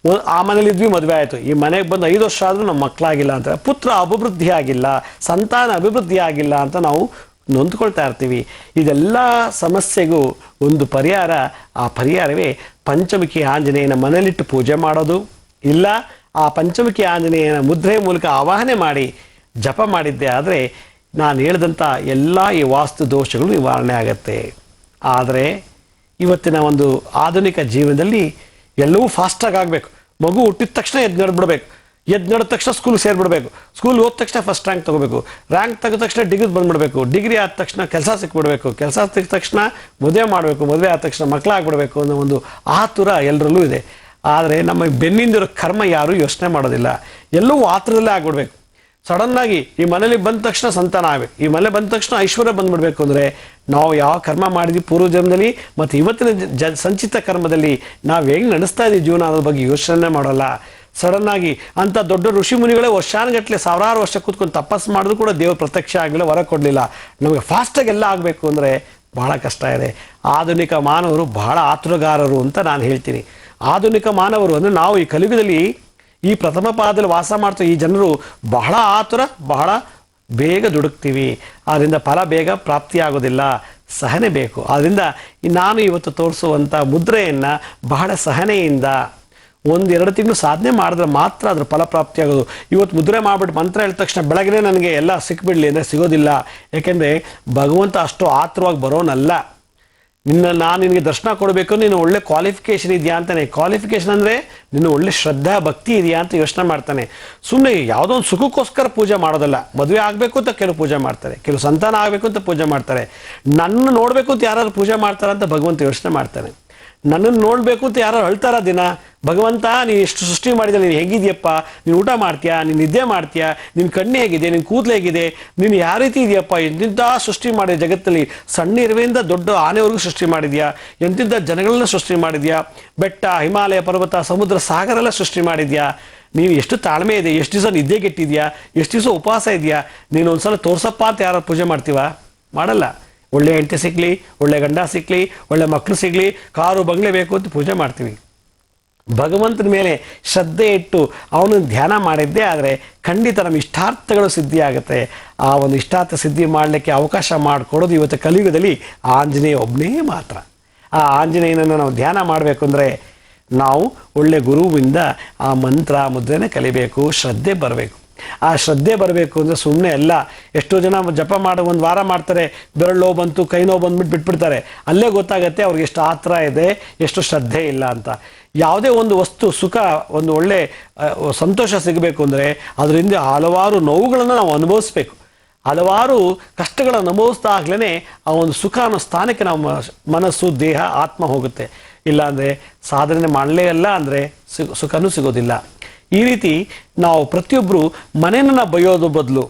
ಆ ಮನೇಲಿದ್ವಿ ಮದುವೆ ಆಯಿತು, ಈ ಮನೆಗೆ ಬಂದು 5 ವರ್ಷ ಆದರೂ ನಮ್ಮ ಮಕ್ಕಳಾಗಿಲ್ಲ ಅಂತಾರೆ. ಪುತ್ರ ಅಭಿವೃದ್ಧಿ ಆಗಿಲ್ಲ, ಸಂತಾನ ಅಭಿವೃದ್ಧಿ ಆಗಿಲ್ಲ ಅಂತ ನಾವು ನೊಂದ್ಕೊಳ್ತಾ ಇರ್ತೀವಿ. ಇದೆಲ್ಲ ಸಮಸ್ಯೆಗೂ ಒಂದು ಪರಿಹಾರ. ಆ ಪರಿಹಾರವೇ ಪಂಚಮುಖಿ ಆಂಜನೇಯನ ಮನೆಯಲ್ಲಿಟ್ಟು ಪೂಜೆ ಮಾಡೋದು, ಇಲ್ಲ ಆ ಪಂಚಮುಖಿ ಆಂಜನೇಯನ ಮುದ್ರೆ ಮೂಲಕ ಆವಾಹನೆ ಮಾಡಿ ಜಪ ಮಾಡಿದ್ದೆ ಆದರೆ ನಾನು ಹೇಳಿದಂಥ ಎಲ್ಲ ಈ ವಾಸ್ತು ದೋಷಗಳು ನಿವಾರಣೆ ಆಗತ್ತೆ. ಆದರೆ ಇವತ್ತಿನ ಒಂದು ಆಧುನಿಕ ಜೀವನದಲ್ಲಿ ಎಲ್ಲವೂ ಫಾಸ್ಟಾಗಿ ಆಗಬೇಕು. ಮಗು ಹುಟ್ಟಿದ ತಕ್ಷಣ ಎದ್ದು ನಡೆದ್ಬಿಡ್ಬೇಕು, ಎದ್ದು ನಡೆದ ತಕ್ಷಣ ಸ್ಕೂಲ್ಗೆ ಸೇರಿಬಿಡ್ಬೇಕು, ಸ್ಕೂಲ್ ಹೋದ ತಕ್ಷಣ ಫಸ್ಟ್ ರ್ಯಾಂಕ್ ತೊಗೋಬೇಕು, ರ್ಯಾಂಕ್ ತೆಗೆದ ತಕ್ಷಣ ಡಿಗ್ರಿ ಬಂದ್ಬಿಡ್ಬೇಕು, ಡಿಗ್ರಿ ಆದ ತಕ್ಷಣ ಕೆಲಸ ಸಿಕ್ಬಿಡ್ಬೇಕು, ಕೆಲಸ ಸಿಕ್ಕ ತಕ್ಷಣ ಮದುವೆ ಮಾಡಬೇಕು, ಮದುವೆ ಆದ ತಕ್ಷಣ ಮಕ್ಕಳಾಗ್ಬಿಡ್ಬೇಕು ಅನ್ನೋ ಒಂದು ಆತುರ ಎಲ್ಲರಲ್ಲೂ ಇದೆ. ಆದರೆ ನಮ್ಮ ಬೆನ್ನಿಂದಿರೋ ಕರ್ಮ ಯಾರೂ ಯೋಚನೆ ಮಾಡೋದಿಲ್ಲ. ಎಲ್ಲವೂ ಆತುರದಲ್ಲೇ ಆಗ್ಬಿಡ್ಬೇಕು. ಸಡನ್ನಾಗಿ ಈ ಮನೇಲಿ ಬಂದ ತಕ್ಷಣ ಸಂತಾನ ಆಗಬೇಕು, ಈ ಮನೆ ಬಂದ ತಕ್ಷಣ ಐಶ್ವರ್ಯ ಬಂದ್ಬಿಡ್ಬೇಕು ಅಂದರೆ ನಾವು ಯಾವ ಕರ್ಮ ಮಾಡಿದ್ವಿ ಪೂರ್ವ ಜನ್ಮದಲ್ಲಿ ಮತ್ತು ಇವತ್ತಿನ ಸಂಚಿತ ಕರ್ಮದಲ್ಲಿ ನಾವು ಹೆಂಗೆ ನಡೆಸ್ತಾ ಇದ್ದೀವಿ ಜೀವನ ಅನ್ನೋದ್ರ ಬಗ್ಗೆ ಯೋಚನೆ ಮಾಡೋಲ್ಲ. ಸಡನ್ನಾಗಿ ಅಂಥ ದೊಡ್ಡ ಋಷಿ ಮುನಿಗಳೇ ವರ್ಷಾನುಗಟ್ಟಲೆ ಸಾವಿರಾರು ವರ್ಷ ಕೂತ್ಕೊಂಡು ತಪಸ್ಸು ಮಾಡಿದ್ರು ಕೂಡ ದೇವರು ಪ್ರತ್ಯಕ್ಷ ಆಗಲಿಲ್ಲ, ಹೊರ ಕೊಡಲಿಲ್ಲ. ನಮಗೆ ಫಾಸ್ಟಾಗಿ ಎಲ್ಲ ಆಗಬೇಕು ಅಂದರೆ ಬಹಳ ಕಷ್ಟ ಇದೆ. ಆಧುನಿಕ ಮಾನವರು ಬಹಳ ಆತುರಗಾರರು ಅಂತ ನಾನು ಹೇಳ್ತೀನಿ. ಆಧುನಿಕ ಮಾನವರು ಅಂದರೆ ನಾವು ಈ ಕಲಿಯುಗದಲ್ಲಿ ಈ ಪ್ರಥಮ ಪಾದದಲ್ಲಿ ವಾಸ ಮಾಡ್ತಾ ಈ ಜನರು ಬಹಳ ಆತುರ, ಬಹಳ ಬೇಗ ದುಡುಕ್ತೀವಿ. ಆದ್ದರಿಂದ ಫಲ ಬೇಗ ಪ್ರಾಪ್ತಿಯಾಗೋದಿಲ್ಲ, ಸಹನೆ ಬೇಕು. ಆದ್ದರಿಂದ ನಾನು ಇವತ್ತು ತೋರಿಸುವಂಥ ಮುದ್ರೆಯನ್ನು ಬಹಳ ಸಹನೆಯಿಂದ 1-2 ತಿಂಗಳು ಸಾಧನೆ ಮಾಡಿದ್ರೆ ಮಾತ್ರ ಅದ್ರ ಫಲಪ್ರಾಪ್ತಿ ಆಗೋದು. ಇವತ್ತು ಮುದ್ರೆ ಮಾಡಿಬಿಟ್ಟು ಮಂತ್ರ ಹೇಳಿದ ತಕ್ಷಣ ಬೆಳಗ್ಗೆ ನನಗೆ ಎಲ್ಲ ಸಿಕ್ಬಿಡಲಿ ಅಂದರೆ ಸಿಗೋದಿಲ್ಲ. ಯಾಕೆಂದರೆ ಭಗವಂತ ಅಷ್ಟು ಆತುರವಾಗಿ ಬರೋನಲ್ಲ. ನಾನು ನಿನಗೆ ದರ್ಶನ ಕೊಡಬೇಕು, ನೀನು ಒಳ್ಳೆ ಕ್ವಾಲಿಫಿಕೇಷನ್ ಇದೆಯಾ ಅಂತಾನೆ. ಕ್ವಾಲಿಫಿಕೇಷನ್ ಅಂದರೆ ನೀನು ಒಳ್ಳೆ ಶ್ರದ್ಧಾ ಭಕ್ತಿ ಇದೆಯಾ ಅಂತ ಯೋಚನೆ ಮಾಡ್ತಾನೆ. ಸುಮ್ಮನೆ ಯಾವುದೋ ಒಂದು ಸುಖಕ್ಕೋಸ್ಕರ ಪೂಜೆ ಮಾಡೋದಲ್ಲ. ಮದುವೆ ಆಗಬೇಕು ಅಂತ ಕೆಲವು ಪೂಜೆ ಮಾಡ್ತಾರೆ, ಕೆಲವು ಸಂತಾನ ಆಗಬೇಕು ಅಂತ ಪೂಜೆ ಮಾಡ್ತಾರೆ. ನನ್ನ ನೋಡಬೇಕು ಅಂತ ಯಾರಾದ್ರು ಪೂಜೆ ಮಾಡ್ತಾರ ಅಂತ ಭಗವಂತ ಯೋಚನೆ ಮಾಡ್ತಾನೆ. ನನ್ನನ್ನು ನೋಡಬೇಕು ಅಂತ ಯಾರು ಅಳ್ತಾರ ದಿನ, ಭಗವಂತ ನೀನು ಎಷ್ಟು ಸೃಷ್ಟಿ ಮಾಡಿದೆ, ನೀನು ಹೇಗಿದೆಯಪ್ಪ, ನೀನು ಊಟ ಮಾಡ್ತೀಯಾ, ನೀನು ನಿದ್ದೆ ಮಾಡ್ತೀಯಾ, ನಿನ್ನ ಕಣ್ಣು ಹೇಗಿದೆ, ನಿನ್ನ ಕೂದಲು ಹೇಗಿದೆ, ನೀನು ಯಾವ ರೀತಿ ಇದೆಯಪ್ಪ, ಎಂತಿಂಥ ಸೃಷ್ಟಿ ಮಾಡಿದೆ ಜಗತ್ತಲ್ಲಿ. ಸಣ್ಣ ಇರುವೆಯಿಂದ ದೊಡ್ಡ ಆನೆವರೆಗೂ ಸೃಷ್ಟಿ ಮಾಡಿದ್ಯಾ, ಎಂತಿಂಥ ಜನಗಳನ್ನ ಸೃಷ್ಟಿ ಮಾಡಿದ್ಯಾ, ಬೆಟ್ಟ, ಹಿಮಾಲಯ, ಪರ್ವತ, ಸಮುದ್ರ, ಸಾಗರ ಎಲ್ಲ ಸೃಷ್ಟಿ ಮಾಡಿದ್ಯಾ. ನೀನು ಎಷ್ಟು ತಾಳ್ಮೆ ಇದೆ, ಎಷ್ಟು ದಿವಸ ನಿದ್ದೆಗೆಟ್ಟಿದ್ಯಾ, ಎಷ್ಟು ದಿವಸ ಉಪವಾಸ ಇದೆಯಾ, ನೀನು ಒಂದ್ಸಲ ತೋರ್ಸಪ್ಪ ಅಂತ ಯಾರು ಪೂಜೆ ಮಾಡ್ತೀವ? ಮಾಡಲ್ಲ. ಒಳ್ಳೆ ಹೆಂಡತಿ ಸಿಗಲಿ, ಒಳ್ಳೆ ಗಂಡ ಸಿಗಲಿ, ಒಳ್ಳೆ ಮಕ್ಕಳು ಸಿಗಲಿ, ಕಾರು ಬಂಗ್ಲೆ ಬೇಕು ಅಂತ ಪೂಜೆ ಮಾಡ್ತೀವಿ. ಭಗವಂತನ ಮೇಲೆ ಶ್ರದ್ಧೆ ಇಟ್ಟು ಅವನು ಧ್ಯಾನ ಮಾಡಿದ್ದೇ ಆದರೆ ಖಂಡಿತ ನಮ್ಮ ಇಷ್ಟಾರ್ಥಗಳು ಸಿದ್ಧಿ ಆಗುತ್ತೆ. ಆ ಒಂದು ಇಷ್ಟಾರ್ಥ ಸಿದ್ಧಿ ಮಾಡಲಿಕ್ಕೆ ಅವಕಾಶ ಮಾಡಿಕೊಡೋದು ಇವತ್ತು ಕಲಿಯುಗದಲ್ಲಿ ಆಂಜನೇಯ ಒಬ್ಬನೇ ಮಾತ್ರ. ಆ ಆಂಜನೇಯನನ್ನು ನಾವು ಧ್ಯಾನ ಮಾಡಬೇಕು ಅಂದರೆ ನಾವು ಒಳ್ಳೆ ಗುರುವಿಂದ ಆ ಮಂತ್ರ ಮುದ್ರೆನೇ ಕಲಿಬೇಕು, ಶ್ರದ್ಧೆ ಬರಬೇಕು. ಆ ಶ್ರದ್ಧೆ ಬರಬೇಕು ಅಂದರೆ ಸುಮ್ಮನೆ ಎಲ್ಲ. ಎಷ್ಟೋ ಜನ ಜಪ ಮಾಡೋ 1 ವಾರ ಮಾಡ್ತಾರೆ, ಬೆರಳು ನೋವು ಬಂತು, ಕೈ ನೋವು ಬಂದ್ಬಿಟ್ಟು ಬಿಟ್ಬಿಡ್ತಾರೆ. ಅಲ್ಲೇ ಗೊತ್ತಾಗುತ್ತೆ ಅವ್ರಿಗೆ ಎಷ್ಟು ಆತರ ಇದೆ, ಎಷ್ಟು ಶ್ರದ್ಧೆ ಇಲ್ಲ ಅಂತ. ಯಾವುದೇ ಒಂದು ವಸ್ತು ಸುಖ, ಒಂದು ಒಳ್ಳೆ ಸಂತೋಷ ಸಿಗಬೇಕು ಅಂದರೆ ಅದರಿಂದ ಹಲವಾರು ನೋವುಗಳನ್ನು ನಾವು ಅನುಭವಿಸ್ಬೇಕು, ಹಲವಾರು ಕಷ್ಟಗಳನ್ನು ಅನುಭವಿಸ್ತಾ ಆಗ್ಲೇ ಆ ಒಂದು ಸುಖ ಅನ್ನೋ ಸ್ಥಾನಕ್ಕೆ ನಮ್ಮ ಮನಸ್ಸು, ದೇಹ, ಆತ್ಮ ಹೋಗುತ್ತೆ. ಇಲ್ಲಾಂದರೆ ಸಾಧನೆ ಮಾಡಲೇ ಇಲ್ಲ ಅಂದರೆ ಸುಖನೂ ಸಿಗೋದಿಲ್ಲ. ಈ ರೀತಿ ನಾವು ಪ್ರತಿಯೊಬ್ಬರು ಮನೆಯನ್ನು ಬೈಯೋದು ಬದಲು,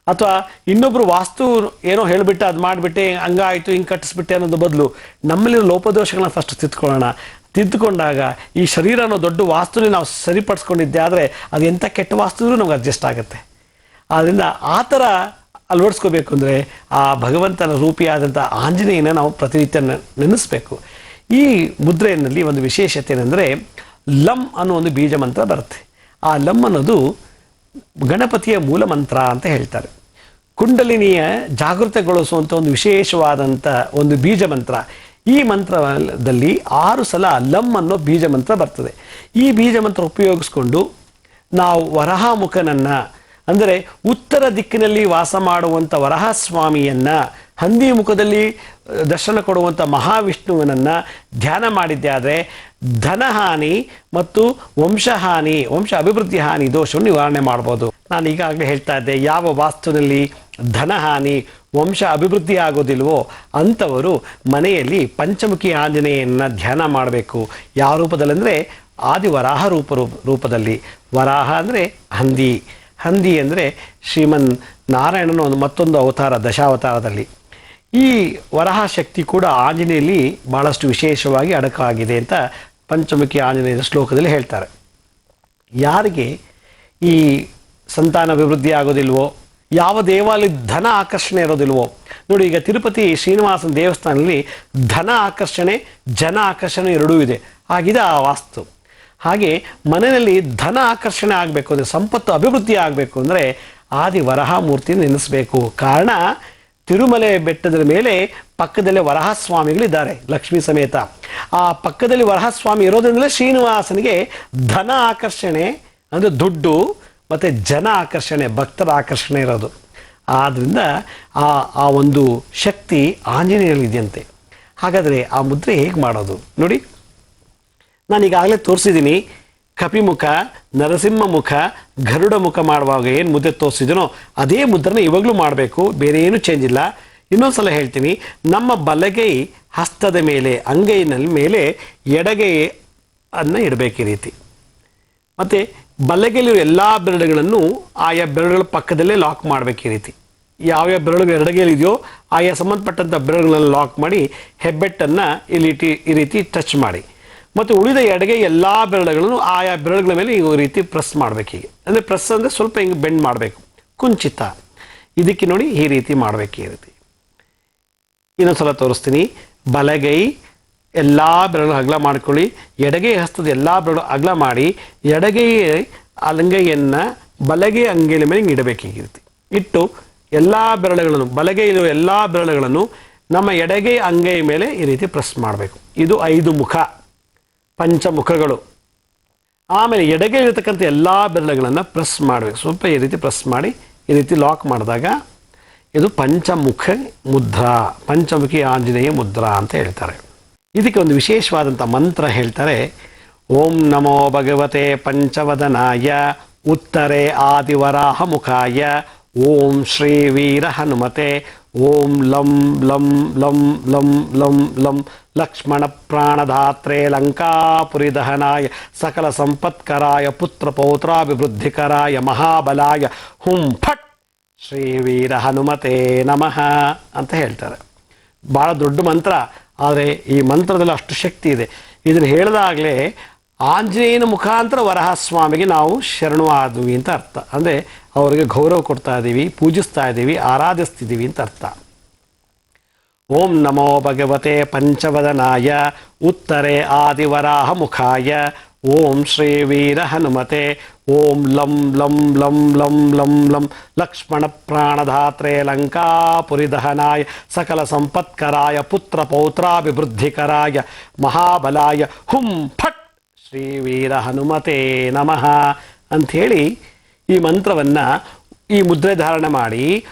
ಅಥವಾ ಇನ್ನೊಬ್ರು ವಾಸ್ತು ಏನೋ ಹೇಳಿಬಿಟ್ಟು ಅದು ಮಾಡಿಬಿಟ್ಟೆ ಹಂಗಾಯಿತು ಹಿಂಗೆ ಕಟ್ಟಿಸ್ಬಿಟ್ಟೆ ಅನ್ನೋದು ಬದಲು ನಮ್ಮಲ್ಲಿರೋ ಲೋಪದೋಷಗಳನ್ನ ಫಸ್ಟ್ ತಿದ್ದುಕೊಂಡಾಗ ಈ ಶರೀರ ಅನ್ನೋ ದೊಡ್ಡ ವಾಸ್ತುని ನಾವು ಸರಿಪಡಿಸ್ಕೊಂಡಿದ್ದೆ ಆದರೆ ಅದು ಎಂಥ ಕೆಟ್ಟ ವಾಸ್ತು ನಮ್ಗೆ ಅಡ್ಜಸ್ಟ್ ಆಗುತ್ತೆ. ಆದ್ದರಿಂದ ಆ ಥರ ಅಳವಡಿಸ್ಕೋಬೇಕು ಅಂದರೆ ಆ ಭಗವಂತನ ರೂಪಿಯಾದಂಥ ಆಂಜನೇಯನ ನಾವು ಪ್ರತಿನಿತ್ಯ ನೆನೆಸ್ಬೇಕು. ಈ ಮುದ್ರೆಯಲ್ಲಿ ಒಂದು ವಿಶೇಷತೆ ಏನಂದರೆ ಲಂ ಅನ್ನೋ ಒಂದು ಬೀಜ ಮಂತ್ರ ಬರುತ್ತೆ. ಆ ಲಂ ಅನ್ನೋದು ಗಣಪತಿಯ ಮೂಲ ಮಂತ್ರ ಅಂತ ಹೇಳ್ತಾರೆ. ಕುಂಡಲಿನಿಯ ಜಾಗೃತಗೊಳಿಸುವಂಥ ಒಂದು ವಿಶೇಷವಾದಂಥ ಒಂದು ಬೀಜ ಮಂತ್ರ. ಈ ಮಂತ್ರದಲ್ಲಿ 6 ಸಲ ಲಂ ಅನ್ನೋ ಬೀಜ ಮಂತ್ರ ಬರ್ತದೆ. ಈ ಬೀಜ ಮಂತ್ರ ಉಪಯೋಗಿಸ್ಕೊಂಡು ನಾವು ವರಹಮುಖನನ್ನು, ಅಂದರೆ ಉತ್ತರ ದಿಕ್ಕಿನಲ್ಲಿ ವಾಸ ಮಾಡುವಂಥ ವರಹಸ್ವಾಮಿಯನ್ನು, ಹಂದಿ ಮುಖದಲ್ಲಿ ದರ್ಶನ ಕೊಡುವಂಥ ಮಹಾವಿಷ್ಣುವನನ್ನು ಧ್ಯಾನ ಮಾಡಿದ್ದೆ ಆದರೆ ಧನಹಾನಿ ಮತ್ತು ವಂಶಹಾನಿ, ವಂಶ ಅಭಿವೃದ್ಧಿ ಹಾನಿ ದೋಷವನ್ನು ನಿವಾರಣೆ ಮಾಡ್ಬೋದು. ನಾನು ಈಗಾಗಲೇ ಹೇಳ್ತಾ ಇದ್ದೆ, ಯಾವ ವಾಸ್ತುನಲ್ಲಿ ಧನಹಾನಿ, ವಂಶ ಅಭಿವೃದ್ಧಿ ಆಗೋದಿಲ್ವೋ ಅಂಥವರು ಮನೆಯಲ್ಲಿ ಪಂಚಮುಖಿ ಆಂಜನೇಯನ ಧ್ಯಾನ ಮಾಡಬೇಕು. ಯಾವ ರೂಪದಲ್ಲಿ ಅಂದರೆ ಆದಿವರಾಹ ರೂಪದಲ್ಲಿ. ವರಾಹ ಅಂದರೆ ಹಂದಿ, ಹಂದಿ ಅಂದರೆ ಶ್ರೀಮನ್ ನಾರಾಯಣನ ಒಂದು ಮತ್ತೊಂದು ಅವತಾರ, ದಶಾವತಾರದಲ್ಲಿ. ಈ ವರಾಹ ಶಕ್ತಿ ಕೂಡ ಆಂಜನೇಯಲ್ಲಿ ಭಾಳಷ್ಟು ವಿಶೇಷವಾಗಿ ಅಡಕವಾಗಿದೆ ಅಂತ ಪಂಚಮುಖಿ ಆಂಜನೇಯದ ಶ್ಲೋಕದಲ್ಲಿ ಹೇಳ್ತಾರೆ. ಯಾರಿಗೆ ಈ ಸಂತಾನ ಅಭಿವೃದ್ಧಿ ಆಗೋದಿಲ್ವೋ, ಯಾವ ದೇವಾಲಯ ಧನ ಆಕರ್ಷಣೆ ಇರೋದಿಲ್ವೋ, ನೋಡಿ ಈಗ ತಿರುಪತಿ ಶ್ರೀನಿವಾಸನ ದೇವಸ್ಥಾನದಲ್ಲಿ ಧನ ಆಕರ್ಷಣೆ, ಜನ ಆಕರ್ಷಣೆ ಎರಡೂ ಇದೆ. ಆಗಿದೆ ಆ ವಾಸ್ತು. ಹಾಗೆ ಮನೆಯಲ್ಲಿ ಧನ ಆಕರ್ಷಣೆ ಆಗಬೇಕು ಅಂದರೆ, ಸಂಪತ್ತು ಅಭಿವೃದ್ಧಿ ಆಗಬೇಕು ಅಂದರೆ ಆದಿ ವರಹ ಮೂರ್ತಿನ ನೆನೆಸಬೇಕು. ಕಾರಣ ತಿರುಮಲೆ ಬೆಟ್ಟದ ಮೇಲೆ ಪಕ್ಕದಲ್ಲೇ ವರಹಸ್ವಾಮಿಗಳಿದ್ದಾರೆ ಲಕ್ಷ್ಮೀ ಸಮೇತ. ಆ ಪಕ್ಕದಲ್ಲಿ ವರಹಸ್ವಾಮಿ ಇರೋದ್ರಿಂದಲೇ ಶ್ರೀನಿವಾಸನಿಗೆ ಧನ ಆಕರ್ಷಣೆ ಅಂದರೆ ದುಡ್ಡು ಮತ್ತು ಜನ ಆಕರ್ಷಣೆ, ಭಕ್ತರ ಆಕರ್ಷಣೆ ಇರೋದು. ಆದ್ದರಿಂದ ಆ ಒಂದು ಶಕ್ತಿ ಆಂಜನೇಯನಿದೆಯಂತೆ. ಹಾಗಾದರೆ ಆ ಮುದ್ರೆ ಹೇಗೆ ಮಾಡೋದು ನೋಡಿ. ನಾನು ಈಗಾಗಲೇ ತೋರಿಸಿದ್ದೀನಿ. ಕಪಿಮುಖ, ನರಸಿಂಹ ಮುಖ, ಗರುಡ ಮುಖ ಮಾಡುವಾಗ ಏನು ಮುದ್ರೆ ತೋರಿಸಿದನೋ ಅದೇ ಮುದ್ರನ ಇವಾಗಲೂ ಮಾಡಬೇಕು, ಬೇರೆ ಏನೂ ಚೇಂಜ್ ಇಲ್ಲ. ಇನ್ನೊಂದು ಸಲ ಹೇಳ್ತೀನಿ. ನಮ್ಮ ಬಲಗೈ ಹಸ್ತದ ಮೇಲೆ, ಅಂಗೈನಲ್ಲಿ ಮೇಲೆ ಎಡಗೈ ಅನ್ನು ಇಡಬೇಕು ಈ ರೀತಿ. ಮತ್ತು ಬಲಗೈಲಿರೋ ಎಲ್ಲ ಬೆರಳುಗಳನ್ನು ಆಯಾ ಬೆರಳುಗಳ ಪಕ್ಕದಲ್ಲೇ ಲಾಕ್ ಮಾಡಬೇಕು ಈ ರೀತಿ. ಯಾವ್ಯಾವ ಬೆರಳುಗಳು ಎಡಗೈಲಿದೆಯೋ ಆಯಾ ಸಂಬಂಧಪಟ್ಟಂಥ ಬೆರಳುಗಳನ್ನು ಲಾಕ್ ಮಾಡಿ ಹೆಬ್ಬೆಟ್ಟನ್ನು ಈ ರೀತಿ ಟಚ್ ಮಾಡಿ. ಮತ್ತು ಉಳಿದ ಎಡಗೈ ಎಲ್ಲ ಬೆರಳುಗಳನ್ನು ಆಯಾ ಬೆರಳುಗಳ ಮೇಲೆ ಈ ರೀತಿ ಪ್ರೆಸ್ ಮಾಡಬೇಕು. ಹೀಗೆ ಅಂದರೆ ಪ್ರೆಸ್ ಅಂದರೆ ಸ್ವಲ್ಪ ಹಿಂಗೆ ಬೆಂಡ್ ಮಾಡಬೇಕು, ಕುಂಚಿತ. ಇದಕ್ಕೆ ನೋಡಿ ಈ ರೀತಿ ಮಾಡಬೇಕು ಈ ರೀತಿ. ಇನ್ನೊಂದು ಸಲ ತೋರಿಸ್ತೀನಿ. ಬಲಗೈ ಎಲ್ಲ ಬೆರಳು ಅಗಲ ಮಾಡ್ಕೊಳ್ಳಿ, ಎಡಗೈ ಹಸ್ತದ ಎಲ್ಲ ಬೆರಳು ಅಗಲ ಮಾಡಿ ಎಡಗೈ ಅಂಗೈಯನ್ನು ಬಲಗೈ ಅಂಗೈಯ ಮೇಲೆ ಹಿಂಗೆ ಇಡಬೇಕು ಈ ರೀತಿ. ಇಟ್ಟು ಎಲ್ಲ ಬೆರಳುಗಳನ್ನು, ಬಲಗೈಲಿರುವ ಎಲ್ಲ ಬೆರಳುಗಳನ್ನು ನಮ್ಮ ಎಡಗೈ ಅಂಗೈ ಮೇಲೆ ಈ ರೀತಿ ಪ್ರೆಸ್ ಮಾಡಬೇಕು. ಇದು 5 ಮುಖ, ಪಂಚಮುಖಗಳು. ಆಮೇಲೆ ಎಡಗೈಲಿರ್ತಕ್ಕಂಥ ಎಲ್ಲ ಬೆರಳುಗಳನ್ನು ಪ್ರೆಸ್ ಮಾಡಬೇಕು. ಸ್ವಲ್ಪ ಈ ರೀತಿ ಪ್ರೆಸ್ ಮಾಡಿ ಈ ರೀತಿ ಲಾಕ್ ಮಾಡಿದಾಗ ಇದು ಪಂಚಮುಖ ಮುದ್ರಾ, ಪಂಚಮುಖಿ ಆಂಜನೇಯ ಮುದ್ರಾ ಅಂತ ಹೇಳ್ತಾರೆ. ಇದಕ್ಕೆ ಒಂದು ವಿಶೇಷವಾದಂಥ ಮಂತ್ರ ಹೇಳ್ತಾರೆ. ಓಂ ನಮೋ ಭಗವತೆ ಪಂಚವದನಾಯ ಉತ್ತರೆ ಆದಿವರಾಹ ಮುಖಾಯ ಓಂ ಶ್ರೀ ವೀರ ಹನುಮತೆ ಓಂ ಲಂ ಲಂ ಲಂ ಲಂ ಲಂ ಲಂ ಲಕ್ಷ್ಮಣ ಪ್ರಾಣಧಾತ್ರೆ ಲಂಕಾಪುರಿ ದಹನಾಯ ಸಕಲ ಸಂಪತ್ಕರಾಯ ಪುತ್ರ ಪೌತ್ರಾಭಿವೃದ್ಧಿಕರಾಯ ಮಹಾಬಲಾಯ ಹುಂ ಫಟ್ ಶ್ರೀ ವೀರ ಹನುಮತೆ ನಮಃ ಅಂತ ಹೇಳ್ತಾರೆ. ಭಾಳ ದೊಡ್ಡ ಮಂತ್ರ, ಆದರೆ ಈ ಮಂತ್ರದಲ್ಲಿ ಅಷ್ಟು ಶಕ್ತಿ ಇದೆ. ಇದನ್ನು ಹೇಳಿದಾಗಲೇ ಆಂಜನೇಯನ ಮುಖಾಂತರ ವರಹಸ್ವಾಮಿಗೆ ನಾವು ಶರಣು ಆದ್ವಿ ಅಂತ ಅರ್ಥ. ಅಂದರೆ ಅವರಿಗೆ ಗೌರವ ಕೊಡ್ತಾ ಇದ್ದೀವಿ, ಪೂಜಿಸ್ತಾ ಇದ್ದೀವಿ, ಆರಾಧಿಸ್ತಿದ್ದೀವಿ ಅಂತ ಅರ್ಥ. ಓಂ ನಮೋ ಭಗವತೆ ಪಂಚವದನಾಯ ಉತ್ತರೆ ಆದಿವರಾಹ ಮುಖಾಯ ಓಂ ಶ್ರೀ ವೀರ ಹನುಮತೆ ಓಂ ಲಂ ಲಂ ಲಂ ಲಂ ಲಂ ಲಂ ಲಕ್ಷ್ಮಣ ಪ್ರಾಣಧಾತ್ರೆ ಲಂಕಾಪುರಿ ದಹನಾಯ ಸಕಲ ಸಂಪತ್ಕರಾಯ ಪುತ್ರ ಪೌತ್ರಾಭಿವೃದ್ಧಿಕರಾಯ ಮಹಾಬಲಾಯ ಹುಂ ಫಟ್ ಶ್ರೀ ವೀರ ಹನುಮತೆ ನಮಃ ಅಂಥೇಳಿ ಈ ಮಂತ್ರವನ್ನು ಈ ಮುದ್ರೆ ಧಾರಣೆ ಮಾಡಿ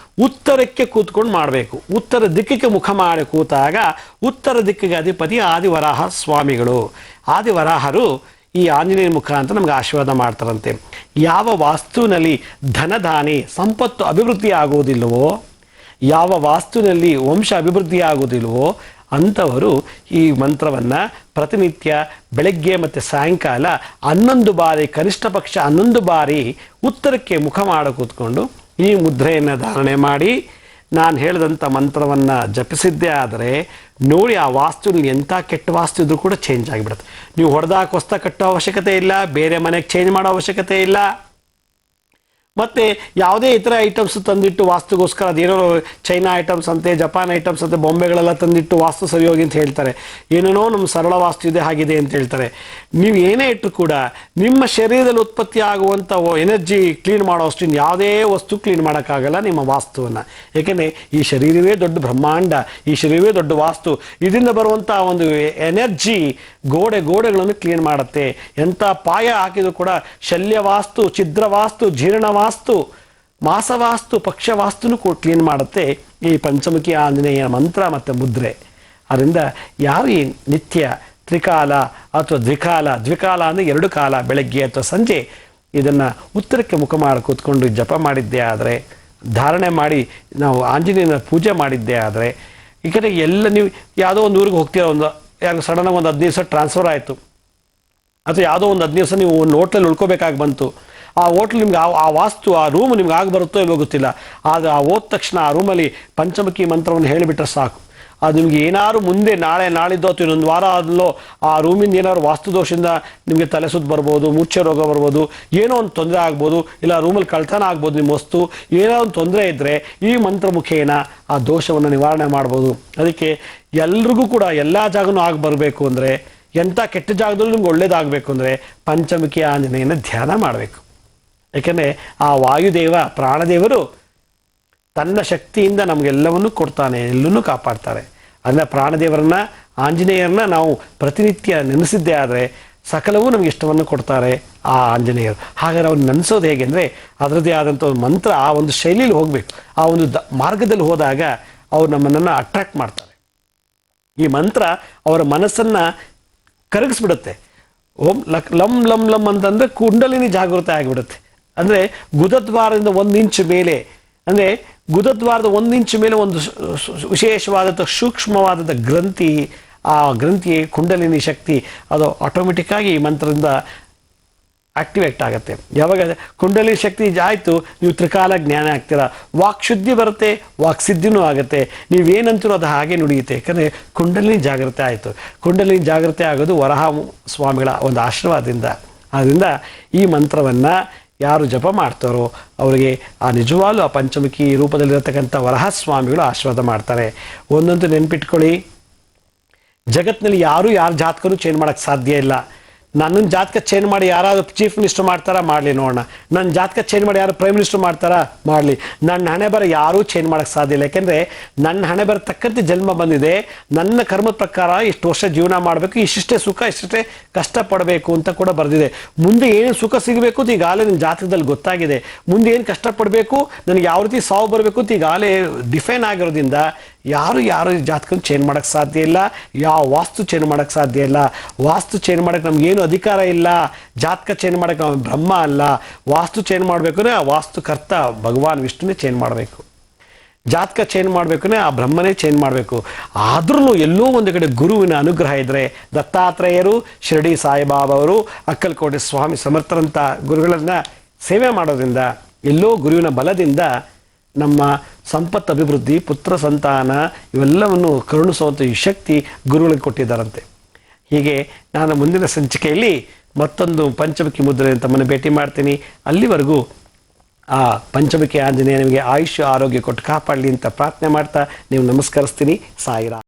ಉತ್ತರಕ್ಕೆ ಕೂತ್ಕೊಂಡು ಮಾಡಬೇಕು. ಉತ್ತರ ದಿಕ್ಕಿಗೆ ಮುಖ ಮಾಡಿ ಕೂತಾಗ ಉತ್ತರ ದಿಕ್ಕಿಗೆ ಅಧಿಪತಿ ಆದಿವರಾಹ ಸ್ವಾಮಿಗಳು. ಆದಿವರಾಹರು ಈ ಆಂಜನೇಯ ಮುಖಾಂತರ ನಮಗೆ ಆಶೀರ್ವಾದ ಮಾಡ್ತಾರಂತೆ. ಯಾವ ವಾಸ್ತುವಿನಲ್ಲಿ ಧನಧಾನಿ ಸಂಪತ್ತು ಅಭಿವೃದ್ಧಿ ಆಗುವುದಿಲ್ಲವೋ, ಯಾವ ವಾಸ್ತುವಿನಲ್ಲಿ ವಂಶ ಅಭಿವೃದ್ಧಿ ಆಗುವುದಿಲ್ಲವೋ ಅಂಥವರು ಈ ಮಂತ್ರವನ್ನು ಪ್ರತಿನಿತ್ಯ ಬೆಳಗ್ಗೆ ಮತ್ತು ಸಾಯಂಕಾಲ 11 ಬಾರಿ, ಕನಿಷ್ಠ ಪಕ್ಷ 11 ಬಾರಿ ಉತ್ತರಕ್ಕೆ ಮುಖ ಮಾಡಿ ಕೂತ್ಕೊಂಡು ಈ ಮುದ್ರೆಯನ್ನು ಧಾರಣೆ ಮಾಡಿ ನಾನು ಹೇಳಿದಂಥ ಮಂತ್ರವನ್ನು ಜಪಿಸಿದ್ದೇ ಆದರೆ ನೋಡಿ ಆ ವಾಸ್ತುನಲ್ಲಿ ಎಂಥ ಕೆಟ್ಟ ವಾಸ್ತು ಇದ್ರೂ ಕೂಡ ಚೇಂಜ್ ಆಗಿಬಿಡುತ್ತೆ. ನೀವು ಹೊಡೆದಾಕ ಹೊಸ್ತ ಕಟ್ಟೋ ಅವಶ್ಯಕತೆ ಇಲ್ಲ, ಬೇರೆ ಮನೆಗೆ ಚೇಂಜ್ ಮಾಡೋ ಅವಶ್ಯಕತೆ ಇಲ್ಲ. ಮತ್ತು ಯಾವುದೇ ಇತರ ಐಟಮ್ಸ್ ತಂದಿಟ್ಟು ವಾಸ್ತುಗೋಸ್ಕರ ಅದೇನೋ ಚೈನಾ ಐಟಮ್ಸ್ ಅಂತೆ, ಜಪಾನ್ ಐಟಮ್ಸ್ ಅಂತೆ, ಬೊಂಬೆಗಳೆಲ್ಲ ತಂದಿಟ್ಟು ವಾಸ್ತು ಸರಿ ಹೋಗಿ ಅಂತ ಹೇಳ್ತಾರೆ. ಏನೇನೋ ನಮ್ಮ ಸರಳ ವಾಸ್ತು ಇದೆ ಹಾಗಿದೆ ಅಂತ ಹೇಳ್ತಾರೆ. ನೀವು ಏನೇ ಇಟ್ಟರು ಕೂಡ ನಿಮ್ಮ ಶರೀರದಲ್ಲಿ ಉತ್ಪತ್ತಿ ಆಗುವಂಥ ಎನರ್ಜಿ ಕ್ಲೀನ್ ಮಾಡೋಷ್ಟು ಯಾವುದೇ ವಸ್ತು ಕ್ಲೀನ್ ಮಾಡೋಕ್ಕಾಗಲ್ಲ ನಿಮ್ಮ ವಾಸ್ತುವನ್ನು. ಏಕೆಂದರೆ ಈ ಶರೀರವೇ ದೊಡ್ಡ ಬ್ರಹ್ಮಾಂಡ, ಈ ಶರೀರವೇ ದೊಡ್ಡ ವಾಸ್ತು. ಇದರಿಂದ ಬರುವಂಥ ಒಂದು ಎನರ್ಜಿ ಗೋಡೆಗಳನ್ನು ಕ್ಲೀನ್ ಮಾಡುತ್ತೆ. ಎಂಥ ಪಾಯ ಹಾಕಿದ್ರು ಕೂಡ ಶಲ್ಯವಾಸ್ತು, ಛಿದ್ರವಾಸ್ತು, ಜೀರ್ಣವಾಸ್ತು, ಮಾಸವಾಸ್ತು, ಪಕ್ಷವಾಸ್ತುನು ಕೂಡ ಕ್ಲೀನ್ ಮಾಡುತ್ತೆ ಈ ಪಂಚಮುಖಿ ಆಂಜನೇಯ ಮಂತ್ರ ಮತ್ತು ಮುದ್ರೆ. ಅದರಿಂದ ಯಾರು ಈ ನಿತ್ಯ ತ್ರಿಕಾಲ ಅಥವಾ ದ್ವಿಕಾಲ ಅಂದರೆ 2 ಕಾಲ ಬೆಳಗ್ಗೆ ಅಥವಾ ಸಂಜೆ ಇದನ್ನು ಉತ್ತರಕ್ಕೆ ಮುಖ ಮಾಡಿ ಕೂತ್ಕೊಂಡು ಜಪ ಮಾಡಿದ್ದೇ ಆದರೆ, ಧಾರಣೆ ಮಾಡಿ ನಾವು ಆಂಜನೇಯನ ಪೂಜೆ ಮಾಡಿದ್ದೇ ಆದರೆ, ಈ ಕಡೆ ಎಲ್ಲ ನೀವು ಯಾವುದೋ ಒಂದು ಊರಿಗೆ ಹೋಗ್ತೀರ, ಯಾರು ಸಡನ್ನಾಗಿ ಒಂದು 15 ದಿವಸ ಟ್ರಾನ್ಸ್ಫರ್ ಆಯಿತು, ಅಥವಾ ಯಾವುದೋ ಒಂದು 15 ದಿವಸ ನೀವು ಒಂದು ಹೋಟ್ಲಲ್ಲಿ ಉಳ್ಕೋಬೇಕಾಗಿ ಬಂತು. ಆ ಹೋಟ್ಲ್ ನಿಮ್ಗೆ ಆ ವಾಸ್ತು ಆ ರೂಮ್ ನಿಮ್ಗೆ ಆಗಿ ಬರುತ್ತೋ ಇಲ್ವೋ ಗೊತ್ತಿಲ್ಲ. ಆದರೆ ಆ ಹೋದ ತಕ್ಷಣ ಆ ರೂಮಲ್ಲಿ ಪಂಚಮುಖಿ ಮಂತ್ರವನ್ನು ಹೇಳಿಬಿಟ್ರೆ ಸಾಕು. ಅದು ನಿಮಗೆ ಏನಾದ್ರು ಮುಂದೆ ನಾಳಿದ್ದೋ ಅಥವಾ ಇನ್ನೊಂದು ವಾರ ಆದಲೋ ಆ ರೂಮಿಂದ ಏನಾದ್ರು ವಾಸ್ತು ದೋಷದಿಂದ ನಿಮಗೆ ತಲೆ ಸುತ್ತು ಬರ್ಬೋದು, ಮೂರ್ಛೆ ರೋಗ ಬರ್ಬೋದು, ಏನೋ ಒಂದು ತೊಂದರೆ ಆಗ್ಬೋದು, ಇಲ್ಲ ರೂಮಲ್ಲಿ ಕಳ್ತನ ಆಗ್ಬೋದು, ನಿಮ್ಮ ವಸ್ತು ಏನೋ ಒಂದು ತೊಂದರೆ ಇದ್ದರೆ ಈ ಮಂತ್ರ ಮುಖೇನ ಆ ದೋಷವನ್ನು ನಿವಾರಣೆ ಮಾಡ್ಬೋದು. ಅದಕ್ಕೆ ಎಲ್ರಿಗೂ ಕೂಡ ಎಲ್ಲ ಜಾಗನೂ ಆಗಿ ಬರಬೇಕು ಅಂದರೆ, ಎಂಥ ಕೆಟ್ಟ ಜಾಗದಲ್ಲೂ ನಿಮ್ಗೆ ಒಳ್ಳೇದಾಗಬೇಕು ಅಂದರೆ ಪಂಚಮುಖಿ ಆಂಜನೇಯನ ಧ್ಯಾನ ಮಾಡಬೇಕು. ಯಾಕೆಂದರೆ ಆ ವಾಯುದೇವ ಪ್ರಾಣದೇವರು ತನ್ನ ಶಕ್ತಿಯಿಂದ ನಮಗೆಲ್ಲವನ್ನೂ ಕೊಡ್ತಾನೆ, ಎಲ್ಲವನ್ನೂ ಕಾಪಾಡ್ತಾರೆ. ಅದನ್ನ ಪ್ರಾಣದೇವರನ್ನ, ಆಂಜನೇಯರನ್ನ ನಾವು ಪ್ರತಿನಿತ್ಯ ನೆನೆಸಿದ್ದೇ ಆದರೆ ಸಕಲವೂ ನಮಗೆ ಇಷ್ಟವನ್ನು ಕೊಡ್ತಾರೆ ಆ ಆಂಜನೇಯರು. ಹಾಗಾದ್ರೆ ಅವ್ರು ನೆನೆಸೋದು ಹೇಗೆ ಅಂದರೆ ಅದರದ್ದೇ ಆದಂಥ ಒಂದು ಮಂತ್ರ, ಆ ಒಂದು ಶೈಲಿಯಲ್ಲಿ ಹೋಗಬೇಕು. ಆ ಒಂದು ಮಾರ್ಗದಲ್ಲಿ ಹೋದಾಗ ಅವ್ರು ನಮ್ಮನ್ನು ಅಟ್ರಾಕ್ಟ್ ಮಾಡ್ತಾರೆ. ಈ ಮಂತ್ರ ಅವರ ಮನಸ್ಸನ್ನು ಕರಗಿಸ್ಬಿಡುತ್ತೆ. ಓಂ ಲಂ ಲಂ ಲಂ ಅಂತಂದರೆ ಕುಂಡಲಿನಿ ಜಾಗೃತಿ ಆಗಿಬಿಡುತ್ತೆ. ಅಂದರೆ ಗುದದ್ವಾರದಿಂದ 1 ಇಂಚು ಮೇಲೆ, ಅಂದರೆ ಗುದದ್ವಾರದ 1 ಇಂಚು ಮೇಲೆ ಒಂದು ವಿಶೇಷವಾದಂಥ ಸೂಕ್ಷ್ಮವಾದಂಥ ಗ್ರಂಥಿ, ಆ ಗ್ರಂಥಿ ಕುಂಡಲಿನಿ ಶಕ್ತಿ ಅದು ಆಟೋಮೆಟಿಕ್ಕಾಗಿ ಈ ಮಂತ್ರದಿಂದ ಆಕ್ಟಿವೇಟ್ ಆಗುತ್ತೆ. ಯಾವಾಗ ಕುಂಡಲಿನಿ ಶಕ್ತಿ ಆಯಿತು, ನೀವು ತ್ರಿಕಾಲ ಜ್ಞಾನ ಆಗ್ತೀರಾ, ವಾಕ್ ಶುದ್ಧಿ ಬರುತ್ತೆ, ವಾಕ್ ಸಿದ್ಧಿನೂ ಆಗುತ್ತೆ, ನೀವೇನಂತೀರೋ ಅದು ಹಾಗೆ ನುಡಿಯುತ್ತೆ. ಯಾಕಂದರೆ ಕುಂಡಲಿನಿ ಜಾಗ್ರತೆ ಆಯಿತು. ಕುಂಡಲಿನಿ ಜಾಗ್ರತೆ ಆಗೋದು ವರಹ ಸ್ವಾಮಿಗಳ ಒಂದು ಆಶೀರ್ವಾದದಿಂದ. ಆದ್ದರಿಂದ ಈ ಮಂತ್ರವನ್ನು ಯಾರು ಜಪ ಮಾಡ್ತಾರೋ ಅವರಿಗೆ ಆ ನಿಜವಾಗ್ಲೂ ಆ ಪಂಚಮುಖಿ ರೂಪದಲ್ಲಿರತಕ್ಕಂಥ ವರಹಸ್ವಾಮಿಗಳು ಆಶೀರ್ವಾದ ಮಾಡ್ತಾರೆ. ಒಂದಂತೂ ನೆನ್ಪಿಟ್ಕೊಳ್ಳಿ, ಜಗತ್ತಿನಲ್ಲಿ ಯಾರು ಯಾರ ಜಾತಕನೂ ಚೇಂಜ್ ಮಾಡೋಕ್ಕೆ ಸಾಧ್ಯ ಇಲ್ಲ. ನನ್ನ ಜಾತಕ ಚೇಂಜ್ ಮಾಡಿ ಯಾರಾದರೂ ಚೀಫ್ ಮಿನಿಸ್ಟರ್ ಮಾಡ್ತಾರಾ, ಮಾಡಲಿ ನೋಡೋಣ. ನನ್ನ ಜಾತಕ ಚೇಂಜ್ ಮಾಡಿ ಯಾರು ಪ್ರೈಮ್ ಮಿನಿಸ್ಟರ್ ಮಾಡ್ತಾರಾ, ಮಾಡಲಿ. ನನ್ನ ಹಣೆ ಬರ ಯಾರೂ ಚೇಂಜ್ ಮಾಡೋಕ್ಕೆ ಸಾಧ್ಯ ಇಲ್ಲ. ಯಾಕೆಂದರೆ ನನ್ನ ಹಣೆ ಬರ ತಕ್ಕಂತೆ ಜನ್ಮ ಬಂದಿದೆ. ನನ್ನ ಕರ್ಮದ ಪ್ರಕಾರ ಇಷ್ಟು ವರ್ಷ ಜೀವನ ಮಾಡಬೇಕು, ಇಷ್ಟಿಷ್ಟೇ ಸುಖ, ಇಷ್ಟೇ ಕಷ್ಟಪಡಬೇಕು ಅಂತ ಕೂಡ ಬರೆದಿದೆ. ಮುಂದೆ ಏನೇನು ಸುಖ ಸಿಗಬೇಕು ಅಂತ ಈಗಾಗಲೇ ನನ್ನ ಜಾತಕದಲ್ಲಿ ಗೊತ್ತಾಗಿದೆ. ಮುಂದೆ ಏನು ಕಷ್ಟಪಡಬೇಕು, ನನಗೆ ಯಾವ ರೀತಿ ಸಾವು ಬರಬೇಕು ಅಂತ ಈಗಾಗಲೇ ಡಿಫೈನ್ ಆಗಿರೋದ್ರಿಂದ ಯಾರು ಜಾತಕನ ಚೇಂಜ್ ಮಾಡೋಕ್ಕೆ ಸಾಧ್ಯ ಇಲ್ಲ. ಯಾವ ವಾಸ್ತು ಚೇಂಜ್ ಮಾಡೋಕ್ಕೆ ಸಾಧ್ಯ ಇಲ್ಲ. ವಾಸ್ತು ಚೇಂಜ್ ಮಾಡೋಕ್ಕೆ ನಮಗೇನು ಅಧಿಕಾರ ಇಲ್ಲ. ಜಾತಕ ಚೇಂಜ್ ಮಾಡೋಕ್ಕೆ ನಾವು ಬ್ರಹ್ಮ ಅಲ್ಲ. ವಾಸ್ತು ಚೇಂಜ್ ಮಾಡಬೇಕು ಅಂದರೆ ಆ ವಾಸ್ತುಕರ್ತ ಭಗವಾನ್ ವಿಷ್ಣುನೇ ಚೇಂಜ್ ಮಾಡಬೇಕು. ಜಾತಕ ಚೇಂಜ್ ಮಾಡಬೇಕು ಆ ಬ್ರಹ್ಮನೇ ಚೇಂಜ್ ಮಾಡಬೇಕು. ಆದ್ರೂ ಎಲ್ಲೋ ಒಂದು ಕಡೆ ಗುರುವಿನ ಅನುಗ್ರಹ ಇದ್ದರೆ, ದತ್ತಾತ್ರೇಯರು, ಶಿರಡಿ ಸಾಯಿಬಾಬಾ ಅವರು, ಅಕ್ಕಲಕೋಟೆ ಸ್ವಾಮಿ ಸಮರ್ಥರಂಥ ಗುರುಗಳನ್ನು ಸೇವೆ ಮಾಡೋದ್ರಿಂದ, ಎಲ್ಲೋ ಗುರುವಿನ ಬಲದಿಂದ ನಮ್ಮ ಸಂಪತ್ತು ಅಭಿವೃದ್ಧಿ, ಪುತ್ರ ಸಂತಾನ ಇವೆಲ್ಲವನ್ನು ಕರುಣಿಸುವಂಥ ಈ ಶಕ್ತಿ ಗುರುಗಳಿಗೆ ಕೊಟ್ಟಿದ್ದಾರಂತೆ. ಹೀಗೆ ನಾನು ಮುಂದಿನ ಸಂಚಿಕೆಯಲ್ಲಿ ಮತ್ತೊಂದು ಪಂಚಮುಖಿ ಮುದ್ರೆ ತಮ್ಮನ್ನು ಭೇಟಿ ಮಾಡ್ತೀನಿ. ಅಲ್ಲಿವರೆಗೂ ಆ ಪಂಚಮುಖಿ ಆಂಜನೇಯ ನಿಮಗೆ ಆಯುಷ್ಯ ಆರೋಗ್ಯ ಕೊಟ್ಟು ಕಾಪಾಡಲಿ ಅಂತ ಪ್ರಾರ್ಥನೆ ಮಾಡ್ತಾ ನೀವು ನಮಸ್ಕರಿಸ್ತೀನಿ. ಸಾಯಿರಾಮ್.